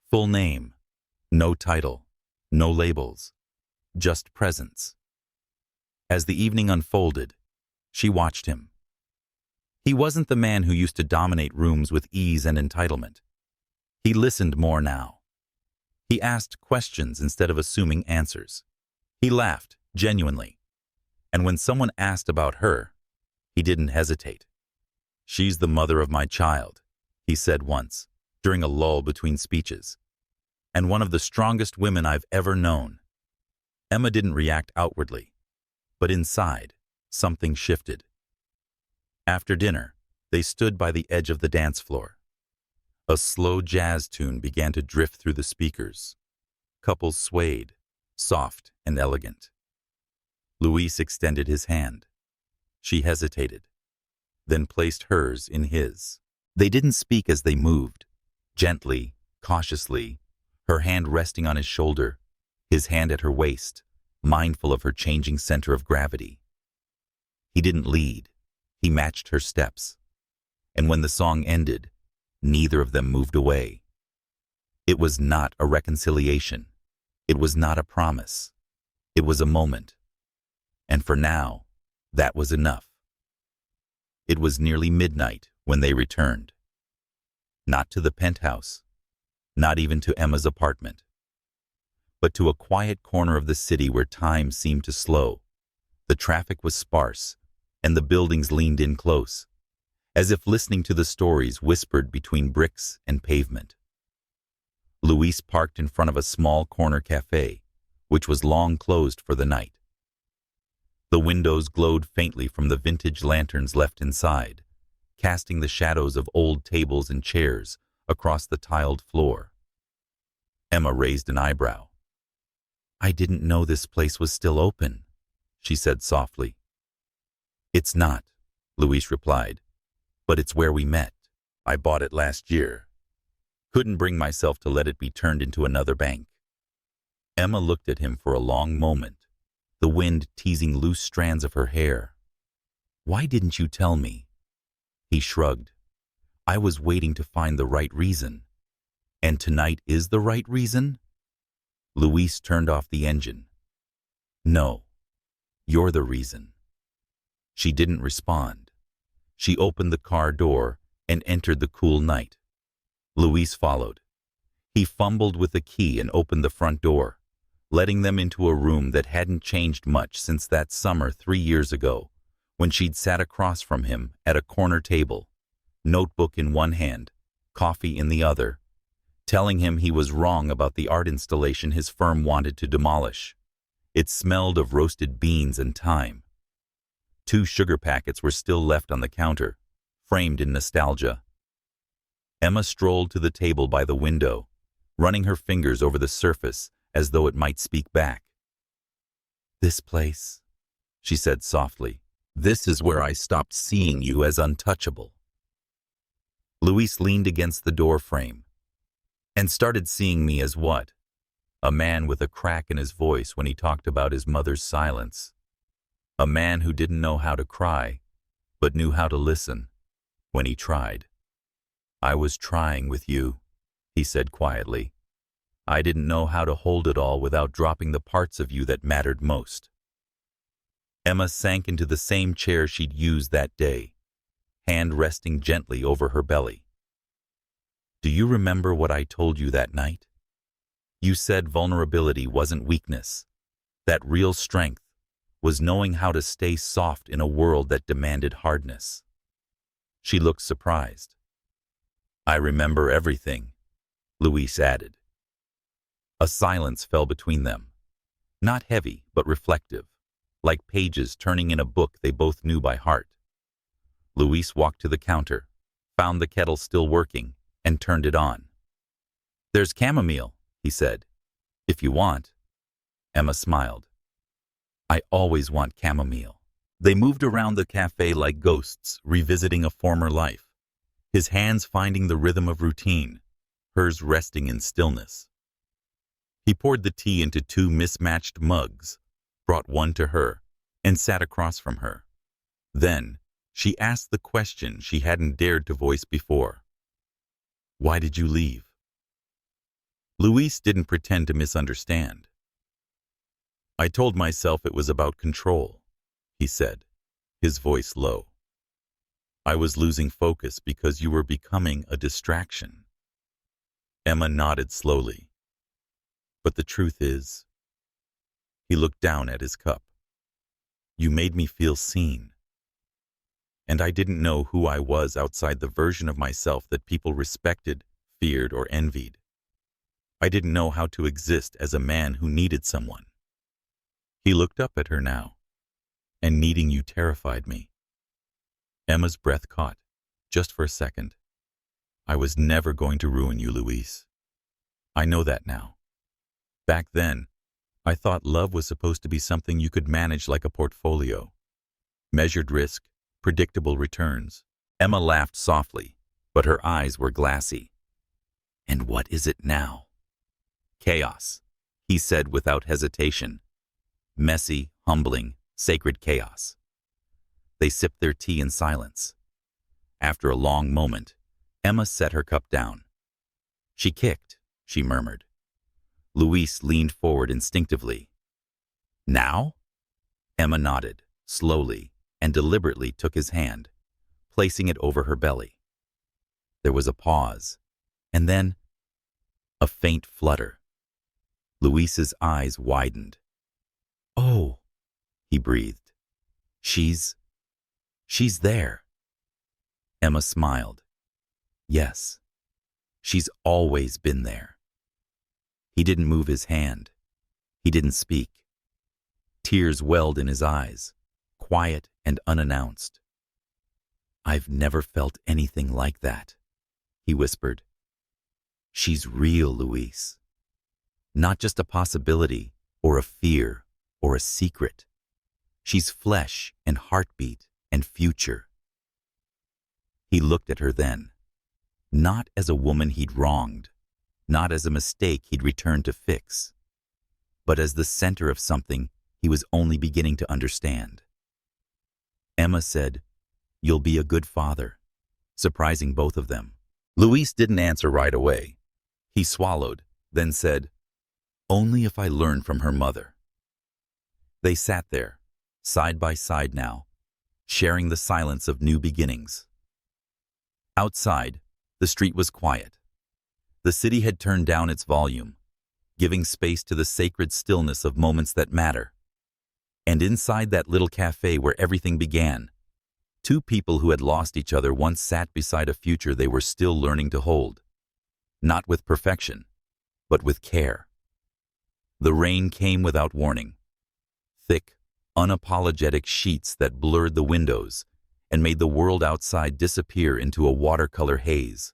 Full name. No title. No labels. Just presence. As the evening unfolded, she watched him. He wasn't the man who used to dominate rooms with ease and entitlement. He listened more now. He asked questions instead of assuming answers. He laughed, genuinely. And when someone asked about her, he didn't hesitate. "She's the mother of my child," he said once, during a lull between speeches. "And one of the strongest women I've ever known." Emma didn't react outwardly, but inside, something shifted. After dinner, they stood by the edge of the dance floor. A slow jazz tune began to drift through the speakers. Couples swayed, soft and elegant. Louise extended his hand. She hesitated, then placed hers in his. They didn't speak as they moved, gently, cautiously, her hand resting on his shoulder, his hand at her waist, mindful of her changing center of gravity. He didn't lead. He matched her steps. And when the song ended, neither of them moved away. It was not a reconciliation. It was not a promise. It was a moment. And for now, that was enough. It was nearly midnight when they returned. Not to the penthouse, not even to Emma's apartment, but to a quiet corner of the city where time seemed to slow. The traffic was sparse, and the buildings leaned in close, as if listening to the stories whispered between bricks and pavement. Louise parked in front of a small corner cafe, which was long closed for the night. The windows glowed faintly from the vintage lanterns left inside, casting the shadows of old tables and chairs across the tiled floor. Emma raised an eyebrow. I didn't know this place was still open, she said softly. It's not, Luis replied, but it's where we met. I bought it last year. Couldn't bring myself to let it be turned into another bank. Emma looked at him for a long moment, the wind teasing loose strands of her hair. Why didn't you tell me? He shrugged. I was waiting to find the right reason. And tonight is the right reason? Luis turned off the engine. No, you're the reason. She didn't respond. She opened the car door and entered the cool night. Luis followed. He fumbled with the key and opened the front door, letting them into a room that hadn't changed much since that summer 3 years ago, when she'd sat across from him at a corner table, notebook in one hand, coffee in the other, telling him he was wrong about the art installation his firm wanted to demolish. It smelled of roasted beans and thyme. 2 sugar packets were still left on the counter, framed in nostalgia. Emma strolled to the table by the window, running her fingers over the surface as though it might speak back. This place, she said softly, this is where I stopped seeing you as untouchable. Luis leaned against the door frame and started seeing me as what? A man with a crack in his voice when he talked about his mother's silence. A man who didn't know how to cry, but knew how to listen when he tried. I was trying with you, he said quietly. I didn't know how to hold it all without dropping the parts of you that mattered most. Emma sank into the same chair she'd used that day, hand resting gently over her belly. Do you remember what I told you that night? You said vulnerability wasn't weakness, that real strength was knowing how to stay soft in a world that demanded hardness. She looked surprised. I remember everything, Luis added. A silence fell between them, not heavy but reflective, like pages turning in a book they both knew by heart. Luis walked to the counter, found the kettle still working, and turned it on. There's chamomile, he said. If you want. Emma smiled. I always want chamomile. They moved around the cafe like ghosts, revisiting a former life, his hands finding the rhythm of routine, hers resting in stillness. He poured the tea into 2 mismatched mugs, brought one to her, and sat across from her. Then, she asked the question she hadn't dared to voice before. Why did you leave? Luis didn't pretend to misunderstand. I told myself it was about control, he said, his voice low. I was losing focus because you were becoming a distraction. Emma nodded slowly. But the truth is, he looked down at his cup. You made me feel seen. And I didn't know who I was outside the version of myself that people respected, feared, or envied. I didn't know how to exist as a man who needed someone. He looked up at her now, and needing you terrified me. Emma's breath caught, just for a second. I was never going to ruin you, Luis. I know that now. Back then, I thought love was supposed to be something you could manage like a portfolio. Measured risk, predictable returns. Emma laughed softly, but her eyes were glassy. And what is it now? Chaos, he said without hesitation. Messy, humbling, sacred chaos. They sipped their tea in silence. After a long moment, Emma set her cup down. She kicked, she murmured. Luis leaned forward instinctively. Now? Emma nodded, slowly, and deliberately took his hand, placing it over her belly. There was a pause, and then a faint flutter. Luis's eyes widened. Oh, he breathed. She's there. Emma smiled. Yes, she's always been there. He didn't move his hand. He didn't speak. Tears welled in his eyes, quiet and unannounced. I've never felt anything like that, he whispered. She's real, Luis. Not just a possibility, or a fear, or a secret. She's flesh and heartbeat and future. He looked at her then, not as a woman he'd wronged, not as a mistake he'd returned to fix, but as the center of something he was only beginning to understand. Emma said, "You'll be a good father," surprising both of them. Luis didn't answer right away. He swallowed, then said, "Only if I learn from her mother." They sat there, side by side now, sharing the silence of new beginnings. Outside, the street was quiet. The city had turned down its volume, giving space to the sacred stillness of moments that matter. And inside that little cafe where everything began, two people who had lost each other once sat beside a future they were still learning to hold. Not with perfection, but with care. The rain came without warning. Thick, unapologetic sheets that blurred the windows and made the world outside disappear into a watercolor haze.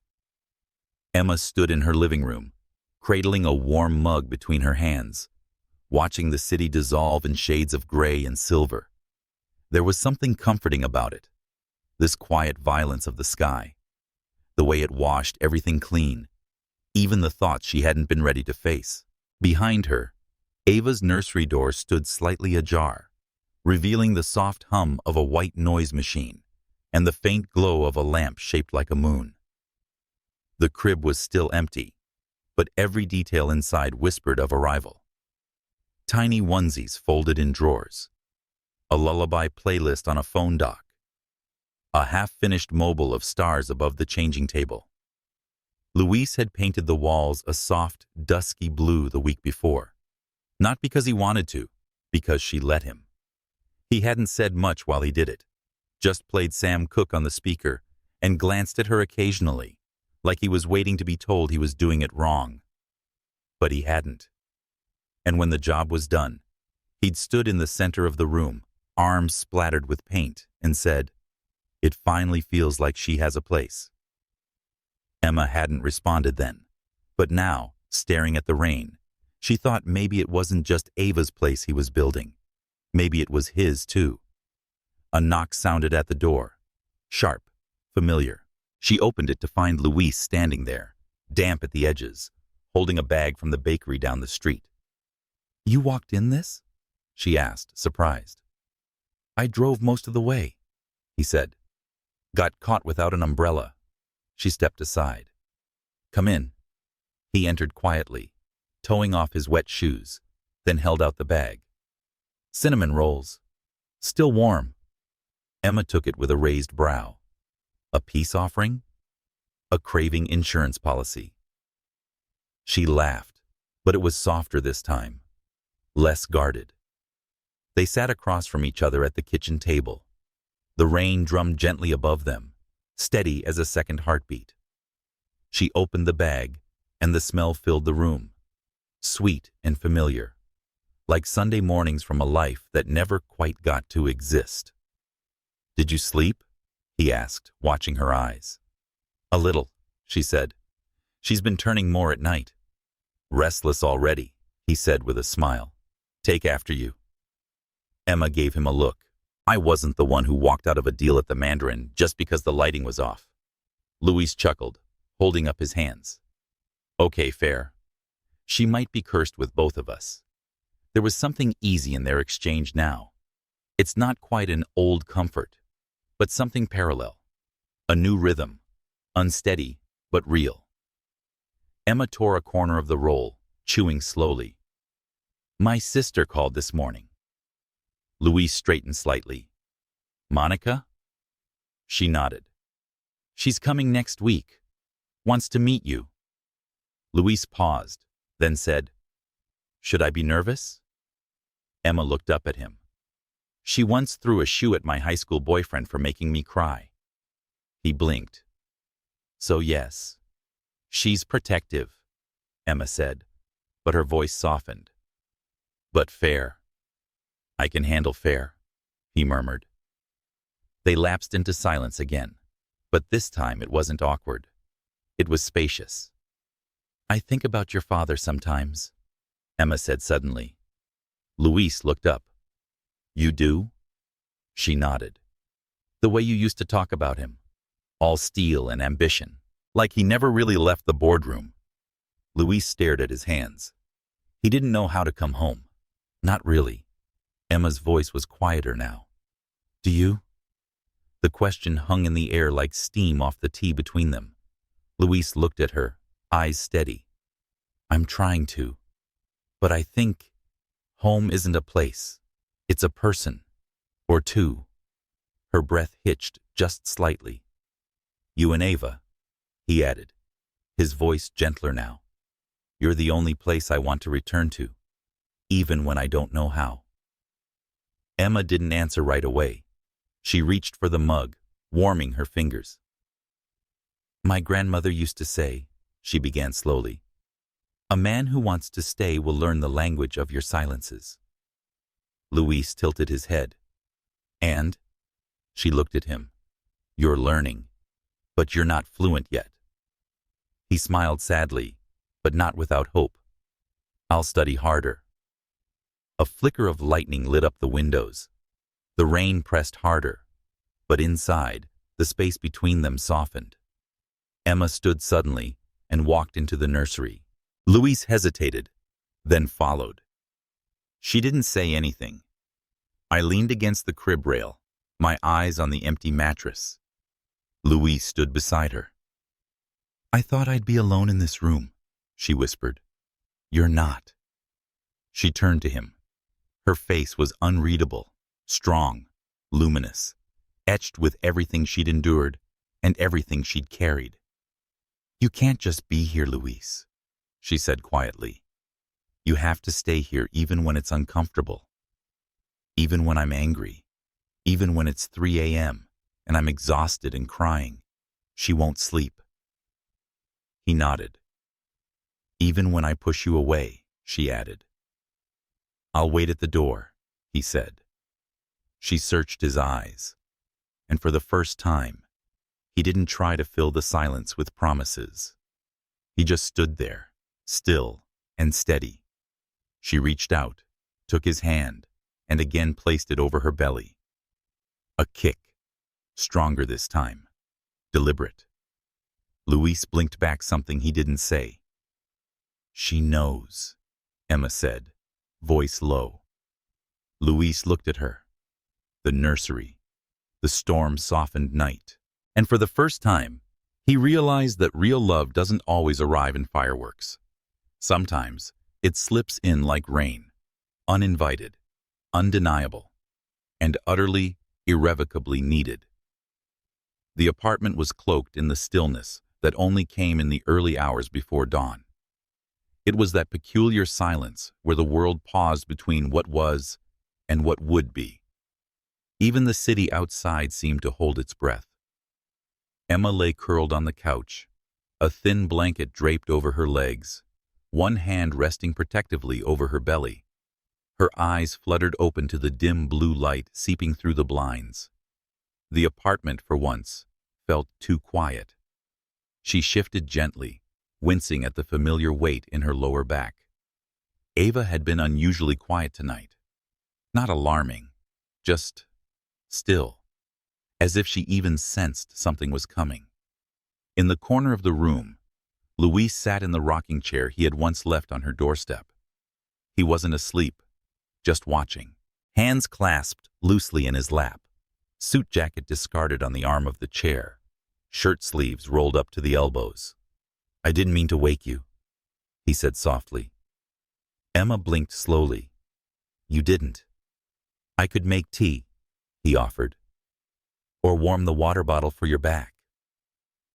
Emma stood in her living room, cradling a warm mug between her hands, watching the city dissolve in shades of gray and silver. There was something comforting about it, this quiet violence of the sky, the way it washed everything clean, even the thoughts she hadn't been ready to face. Behind her, Ava's nursery door stood slightly ajar, revealing the soft hum of a white noise machine and the faint glow of a lamp shaped like a moon. The crib was still empty, but every detail inside whispered of arrival. Tiny onesies folded in drawers, a lullaby playlist on a phone dock, a half-finished mobile of stars above the changing table. Luis had painted the walls a soft, dusky blue the week before, not because he wanted to, because she let him. He hadn't said much while he did it, just played Sam Cooke on the speaker and glanced at her occasionally, like he was waiting to be told he was doing it wrong. But he hadn't. And when the job was done, he'd stood in the center of the room, arms splattered with paint, and said, "It finally feels like she has a place." Emma hadn't responded then, but now, staring at the rain, she thought maybe it wasn't just Ava's place he was building. Maybe it was his, too. A knock sounded at the door, sharp, familiar. She opened it to find Luis standing there, damp at the edges, holding a bag from the bakery down the street. "You walked in this?" she asked, surprised. "I drove most of the way," he said. "Got caught without an umbrella." She stepped aside. "Come in." He entered quietly, toeing off his wet shoes, then held out the bag. "Cinnamon rolls. Still warm." Emma took it with a raised brow. A peace offering? A craving insurance policy. She laughed, but it was softer this time, less guarded. They sat across from each other at the kitchen table. The rain drummed gently above them, steady as a second heartbeat. She opened the bag, and the smell filled the room, sweet and familiar, like Sunday mornings from a life that never quite got to exist. "Did you sleep?" he asked, watching her eyes. "A little," she said. "She's been turning more at night." "Restless already," he said with a smile. "Take after you." Emma gave him a look. "I wasn't the one who walked out of a deal at the Mandarin just because the lighting was off." Luis chuckled, holding up his hands. "Okay, fair. She might be cursed with both of us." There was something easy in their exchange now. It's not quite an old comfort, but something parallel. A new rhythm, unsteady but real. Emma tore a corner of the roll, chewing slowly. "My sister called this morning." Luis straightened slightly. "Monica?" She nodded. "She's coming next week. Wants to meet you." Luis paused, then said, "Should I be nervous?" Emma looked up at him. "She once threw a shoe at my high school boyfriend for making me cry." He blinked. "So yes, she's protective," Emma said, but her voice softened. "But fair." "I can handle fair," he murmured. They lapsed into silence again, but this time it wasn't awkward. It was spacious. "I think about your father sometimes," Emma said suddenly. Louise looked up. You do? She nodded. The way you used to talk about him. All steel and ambition. Like he never really left the boardroom. Louise stared at his hands. He didn't know how to come home. Not really. Emma's voice was quieter now. Do you? The question hung in the air like steam off the tea between them. Louise looked at her, eyes steady. I'm trying to. But I think home isn't a place. It's a person. Or two. Her breath hitched just slightly. You and Ava, he added, his voice gentler now. You're the only place I want to return to, even when I don't know how. Emma didn't answer right away. She reached for the mug, warming her fingers. My grandmother used to say, she began slowly, a man who wants to stay will learn the language of your silences. Louise tilted his head. And? She looked at him. You're learning, but you're not fluent yet. He smiled sadly, but not without hope. I'll study harder. A flicker of lightning lit up the windows. The rain pressed harder, but inside, the space between them softened. Emma stood suddenly and walked into the nursery. Louise hesitated, then followed. She didn't say anything. I leaned against the crib rail, my eyes on the empty mattress. Louise stood beside her. I thought I'd be alone in this room, she whispered. You're not. She turned to him. Her face was unreadable, strong, luminous, etched with everything she'd endured and everything she'd carried. You can't just be here, Louise, she said quietly. You have to stay here even when it's uncomfortable. Even when I'm angry. Even when it's 3 a.m. and I'm exhausted and crying. She won't sleep. He nodded. Even when I push you away, she added. I'll wait at the door, he said. She searched his eyes, and for the first time, he didn't try to fill the silence with promises. He just stood there, still and steady. She reached out, took his hand, and again placed it over her belly. A kick, stronger this time, deliberate. Louise blinked back something he didn't say. She knows, Emma said, voice low. Louise looked at her. The nursery, the storm-softened night. And for the first time, he realized that real love doesn't always arrive in fireworks. Sometimes, it slips in like rain, uninvited, undeniable, and utterly, irrevocably needed. The apartment was cloaked in the stillness that only came in the early hours before dawn. It was that peculiar silence where the world paused between what was and what would be. Even the city outside seemed to hold its breath. Emma lay curled on the couch, a thin blanket draped over her legs, one hand resting protectively over her belly. Her eyes fluttered open to the dim blue light seeping through the blinds. The apartment, for once, felt too quiet. She shifted gently, wincing at the familiar weight in her lower back. Ava had been unusually quiet tonight. Not alarming, just still, as if she even sensed something was coming. In the corner of the room, Louise sat in the rocking chair he had once left on her doorstep. He wasn't asleep, just watching, hands clasped loosely in his lap, suit jacket discarded on the arm of the chair, shirt sleeves rolled up to the elbows. I didn't mean to wake you, he said softly. Emma blinked slowly. You didn't. I could make tea, he offered, or warm the water bottle for your back.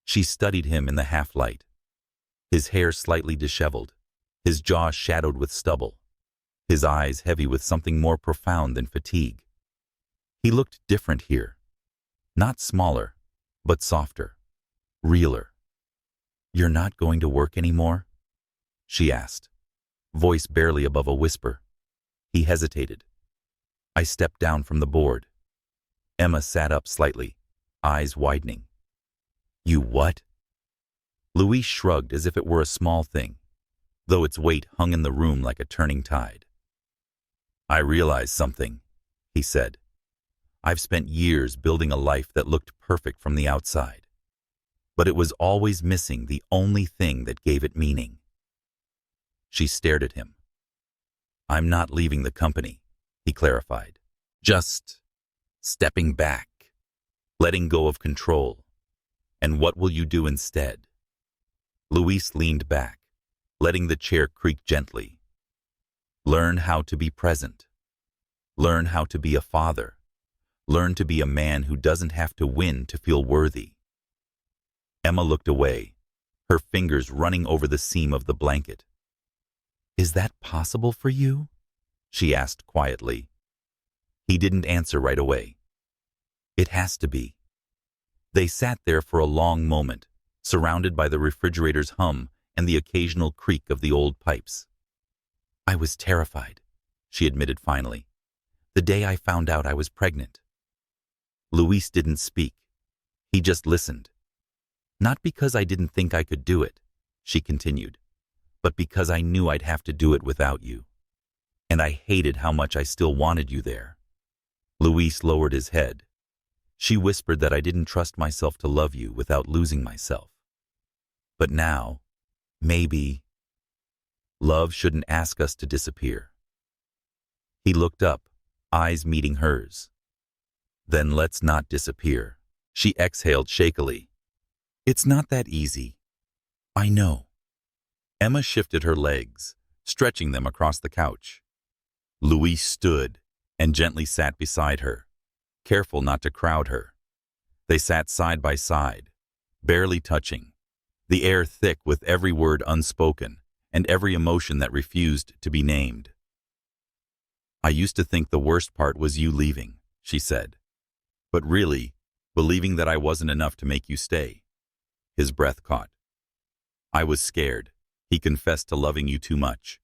She studied him in the half-light, his hair slightly disheveled, his jaw shadowed with stubble, his eyes heavy with something more profound than fatigue. He looked different here, not smaller, but softer, realer. You're not going to work anymore? She asked, voice barely above a whisper. He hesitated. I stepped down from the board. Emma sat up slightly, eyes widening. You what? Louise shrugged as if it were a small thing. though its weight hung in the room like a turning tide. "I realize something," he said. "I've spent years building a life that looked perfect from the outside, but it was always missing the only thing that gave it meaning." She stared at him. "I'm not leaving the company," he clarified. "Just stepping back, letting go of control. And what will you do instead?" Luis leaned back, letting the chair creak gently. "Learn how to be present. Learn how to be a father. Learn to be a man who doesn't have to win to feel worthy." Emma looked away, her fingers running over the seam of the blanket. "Is that possible for you?" she asked quietly. He didn't answer right away. "It has to be." They sat there for a long moment, surrounded by the refrigerator's hum and the occasional creak of the old pipes. "I was terrified," she admitted finally, "the day I found out I was pregnant." Luis didn't speak. He just listened. "Not because I didn't think I could do it," she continued, "but because I knew I'd have to do it without you. And I hated how much I still wanted you there." Luis lowered his head. She whispered that I didn't trust myself to love you without losing myself. But now, maybe, love shouldn't ask us to disappear. He looked up, eyes meeting hers. "Then let's not disappear," she exhaled shakily. "It's not that easy. I know." Emma shifted her legs, stretching them across the couch. Luis stood and gently sat beside her, careful not to crowd her. They sat side by side, barely touching, the air thick with every word unspoken and every emotion that refused to be named. "I used to think the worst part was you leaving," she said, "but really, believing that I wasn't enough to make you stay." His breath caught. "I was scared," he confessed, "to loving you too much,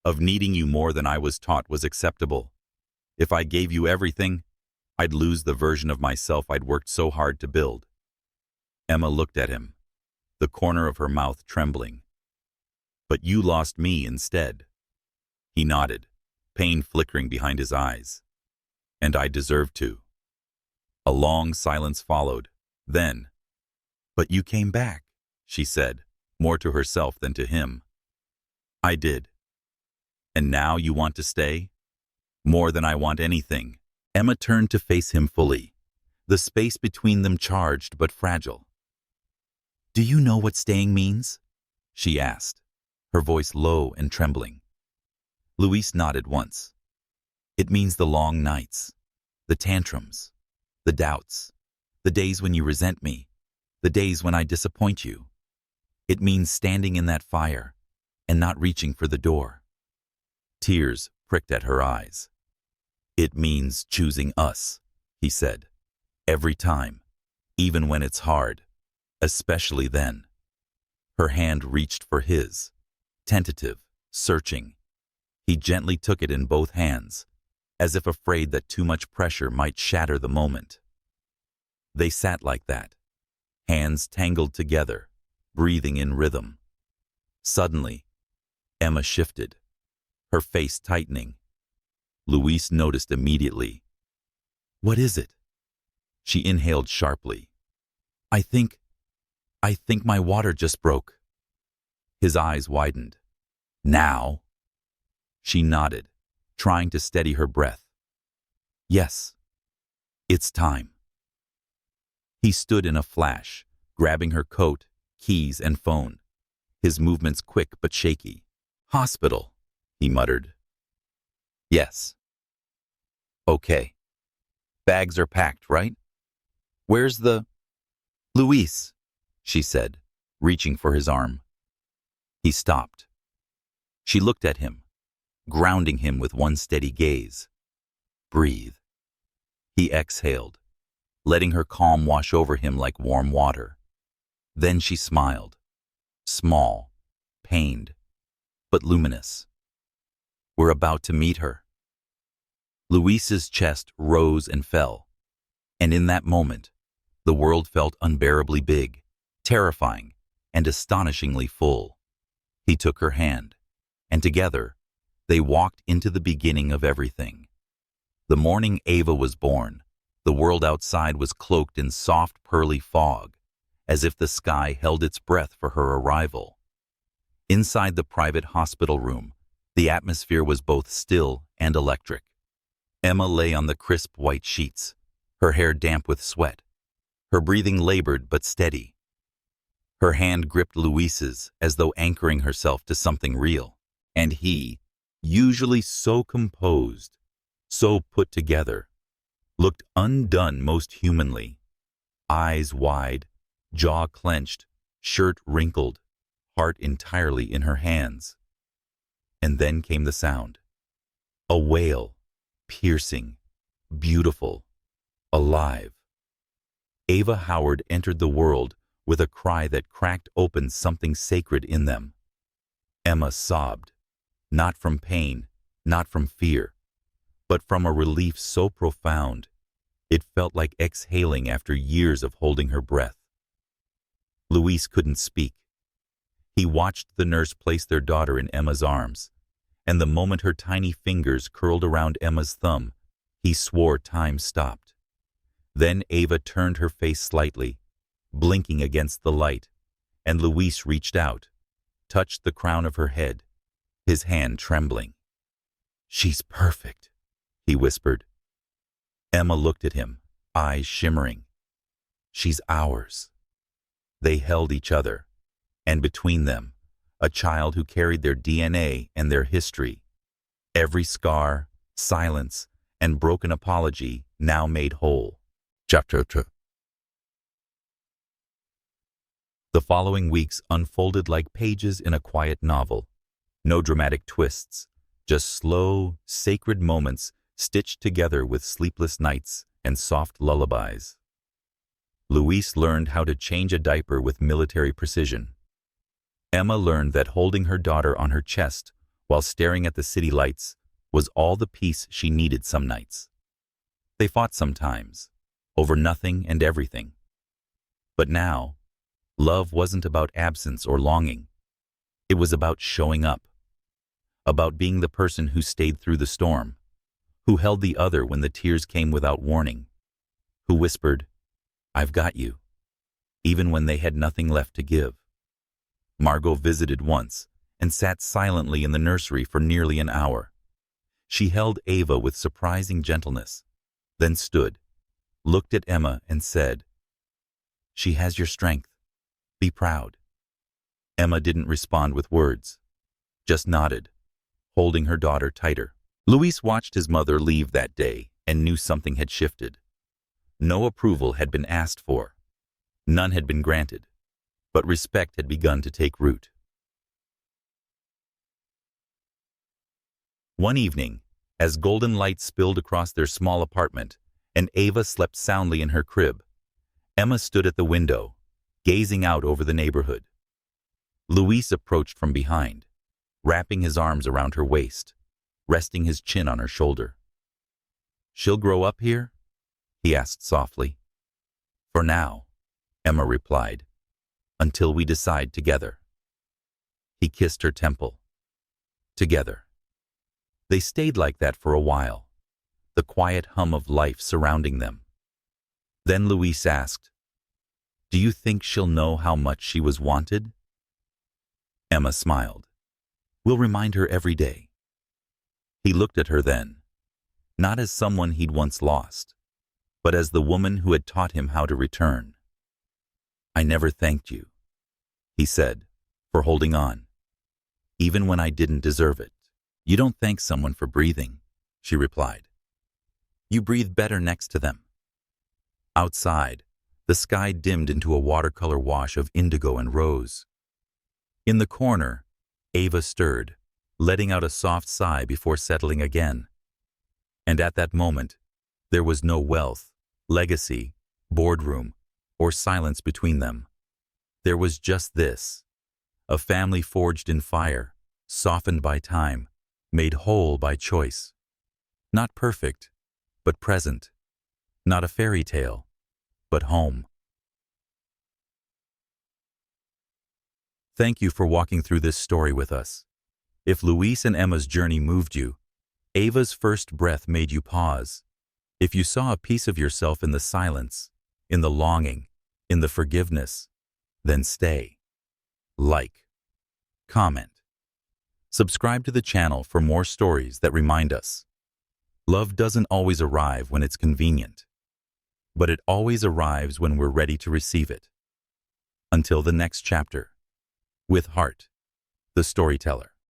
of needing you more than I was taught was acceptable. If I gave you everything, I'd lose the version of myself I'd worked so hard to build." Emma looked at him, the corner of her mouth trembling. "But you lost me instead." He nodded, pain flickering behind his eyes. "And I deserved to." A long silence followed. Then, "But you came back," she said, more to herself than to him. "I did." "And now you want to stay?" "More than I want anything." Emma turned to face him fully, the space between them charged but fragile. "Do you know what staying means?" she asked, her voice low and trembling. Luis nodded once. "It means the long nights, the tantrums, the doubts, the days when you resent me, the days when I disappoint you. It means standing in that fire and not reaching for the door." Tears pricked at her eyes. "It means choosing us," he said, "every time, even when it's hard, especially then." Her hand reached for his, tentative, searching. He gently took it in both hands, as if afraid that too much pressure might shatter the moment. They sat like that, hands tangled together, breathing in rhythm. Suddenly, Emma shifted, her face tightening. Luis noticed immediately. "What is it?" She inhaled sharply. I think my water just broke." His eyes widened. "Now?" She nodded, trying to steady her breath. "Yes, it's time." He stood in a flash, grabbing her coat, keys, and phone, his movements quick but shaky. "Hospital," he muttered. "Yes." "Okay. Bags are packed, right? Where's the—" "Luis," she said, reaching for his arm. He stopped. She looked at him, grounding him with one steady gaze. "Breathe." He exhaled, letting her calm wash over him like warm water. Then she smiled, small, pained, but luminous. "We're about to meet her." Luis's chest rose and fell, and in that moment, the world felt unbearably big, terrifying, and astonishingly full. He took her hand, and together, they walked into the beginning of everything. The morning Ava was born, the world outside was cloaked in soft, pearly fog, as if the sky held its breath for her arrival. Inside the private hospital room, the atmosphere was both still and electric. Emma lay on the crisp white sheets, her hair damp with sweat, her breathing labored but steady. Her hand gripped Luis's as though anchoring herself to something real, and he, usually so composed, so put together, looked undone most humanly. Eyes wide, jaw clenched, shirt wrinkled, heart entirely in her hands. And then came the sound. A wail, piercing, beautiful, alive. Ava Howard entered the world with a cry that cracked open something sacred in them. Emma sobbed, not from pain, not from fear, but from a relief so profound, it felt like exhaling after years of holding her breath. Luis couldn't speak. He watched the nurse place their daughter in Emma's arms, and the moment her tiny fingers curled around Emma's thumb, he swore time stopped. Then Ava turned her face slightly, blinking against the light, and Luis reached out, touched the crown of her head, his hand trembling. "She's perfect," he whispered. Emma looked at him, eyes shimmering. "She's ours." They held each other, and between them, a child who carried their DNA and their history. Every scar, silence, and broken apology now made whole. Chapter 2. The following weeks unfolded like pages in a quiet novel. No dramatic twists, just slow, sacred moments stitched together with sleepless nights and soft lullabies. Luis learned how to change a diaper with military precision. Emma learned that holding her daughter on her chest while staring at the city lights was all the peace she needed some nights. They fought sometimes, over nothing and everything. But now, love wasn't about absence or longing. It was about showing up, about being the person who stayed through the storm, who held the other when the tears came without warning, who whispered, "I've got you," even when they had nothing left to give. Margot visited once and sat silently in the nursery for nearly an hour. She held Ava with surprising gentleness, then stood, looked at Emma and said, "She has your strength. Be proud." Emma didn't respond with words, just nodded, holding her daughter tighter. Luis watched his mother leave that day and knew something had shifted. No approval had been asked for. None had been granted, but respect had begun to take root. One evening, as golden light spilled across their small apartment and Ava slept soundly in her crib, Emma stood at the window, gazing out over the neighborhood. Luis approached from behind, wrapping his arms around her waist, resting his chin on her shoulder. "She'll grow up here?" he asked softly. "For now," Emma replied, "until we decide together." He kissed her temple. Together. They stayed like that for a while, the quiet hum of life surrounding them. Then Luis asked, "Do you think she'll know how much she was wanted?" Emma smiled. "We'll remind her every day." He looked at her then, not as someone he'd once lost, but as the woman who had taught him how to return. "I never thanked you," he said, "for holding on, even when I didn't deserve it." "You don't thank someone for breathing," she replied. "You breathe better next to them." Outside, the sky dimmed into a watercolor wash of indigo and rose. In the corner, Ava stirred, letting out a soft sigh before settling again. And at that moment, there was no wealth, legacy, boardroom, or silence between them. There was just this, a family forged in fire, softened by time, made whole by choice. Not perfect, but present. Not a fairy tale, but home. Thank you for walking through this story with us. If Luis and Emma's journey moved you, Ava's first breath made you pause. If you saw a piece of yourself in the silence, in the longing, in the forgiveness, then stay. Like. Comment. Subscribe to the channel for more stories that remind us. Love doesn't always arrive when it's convenient, but it always arrives when we're ready to receive it. Until the next chapter. With heart, the storyteller.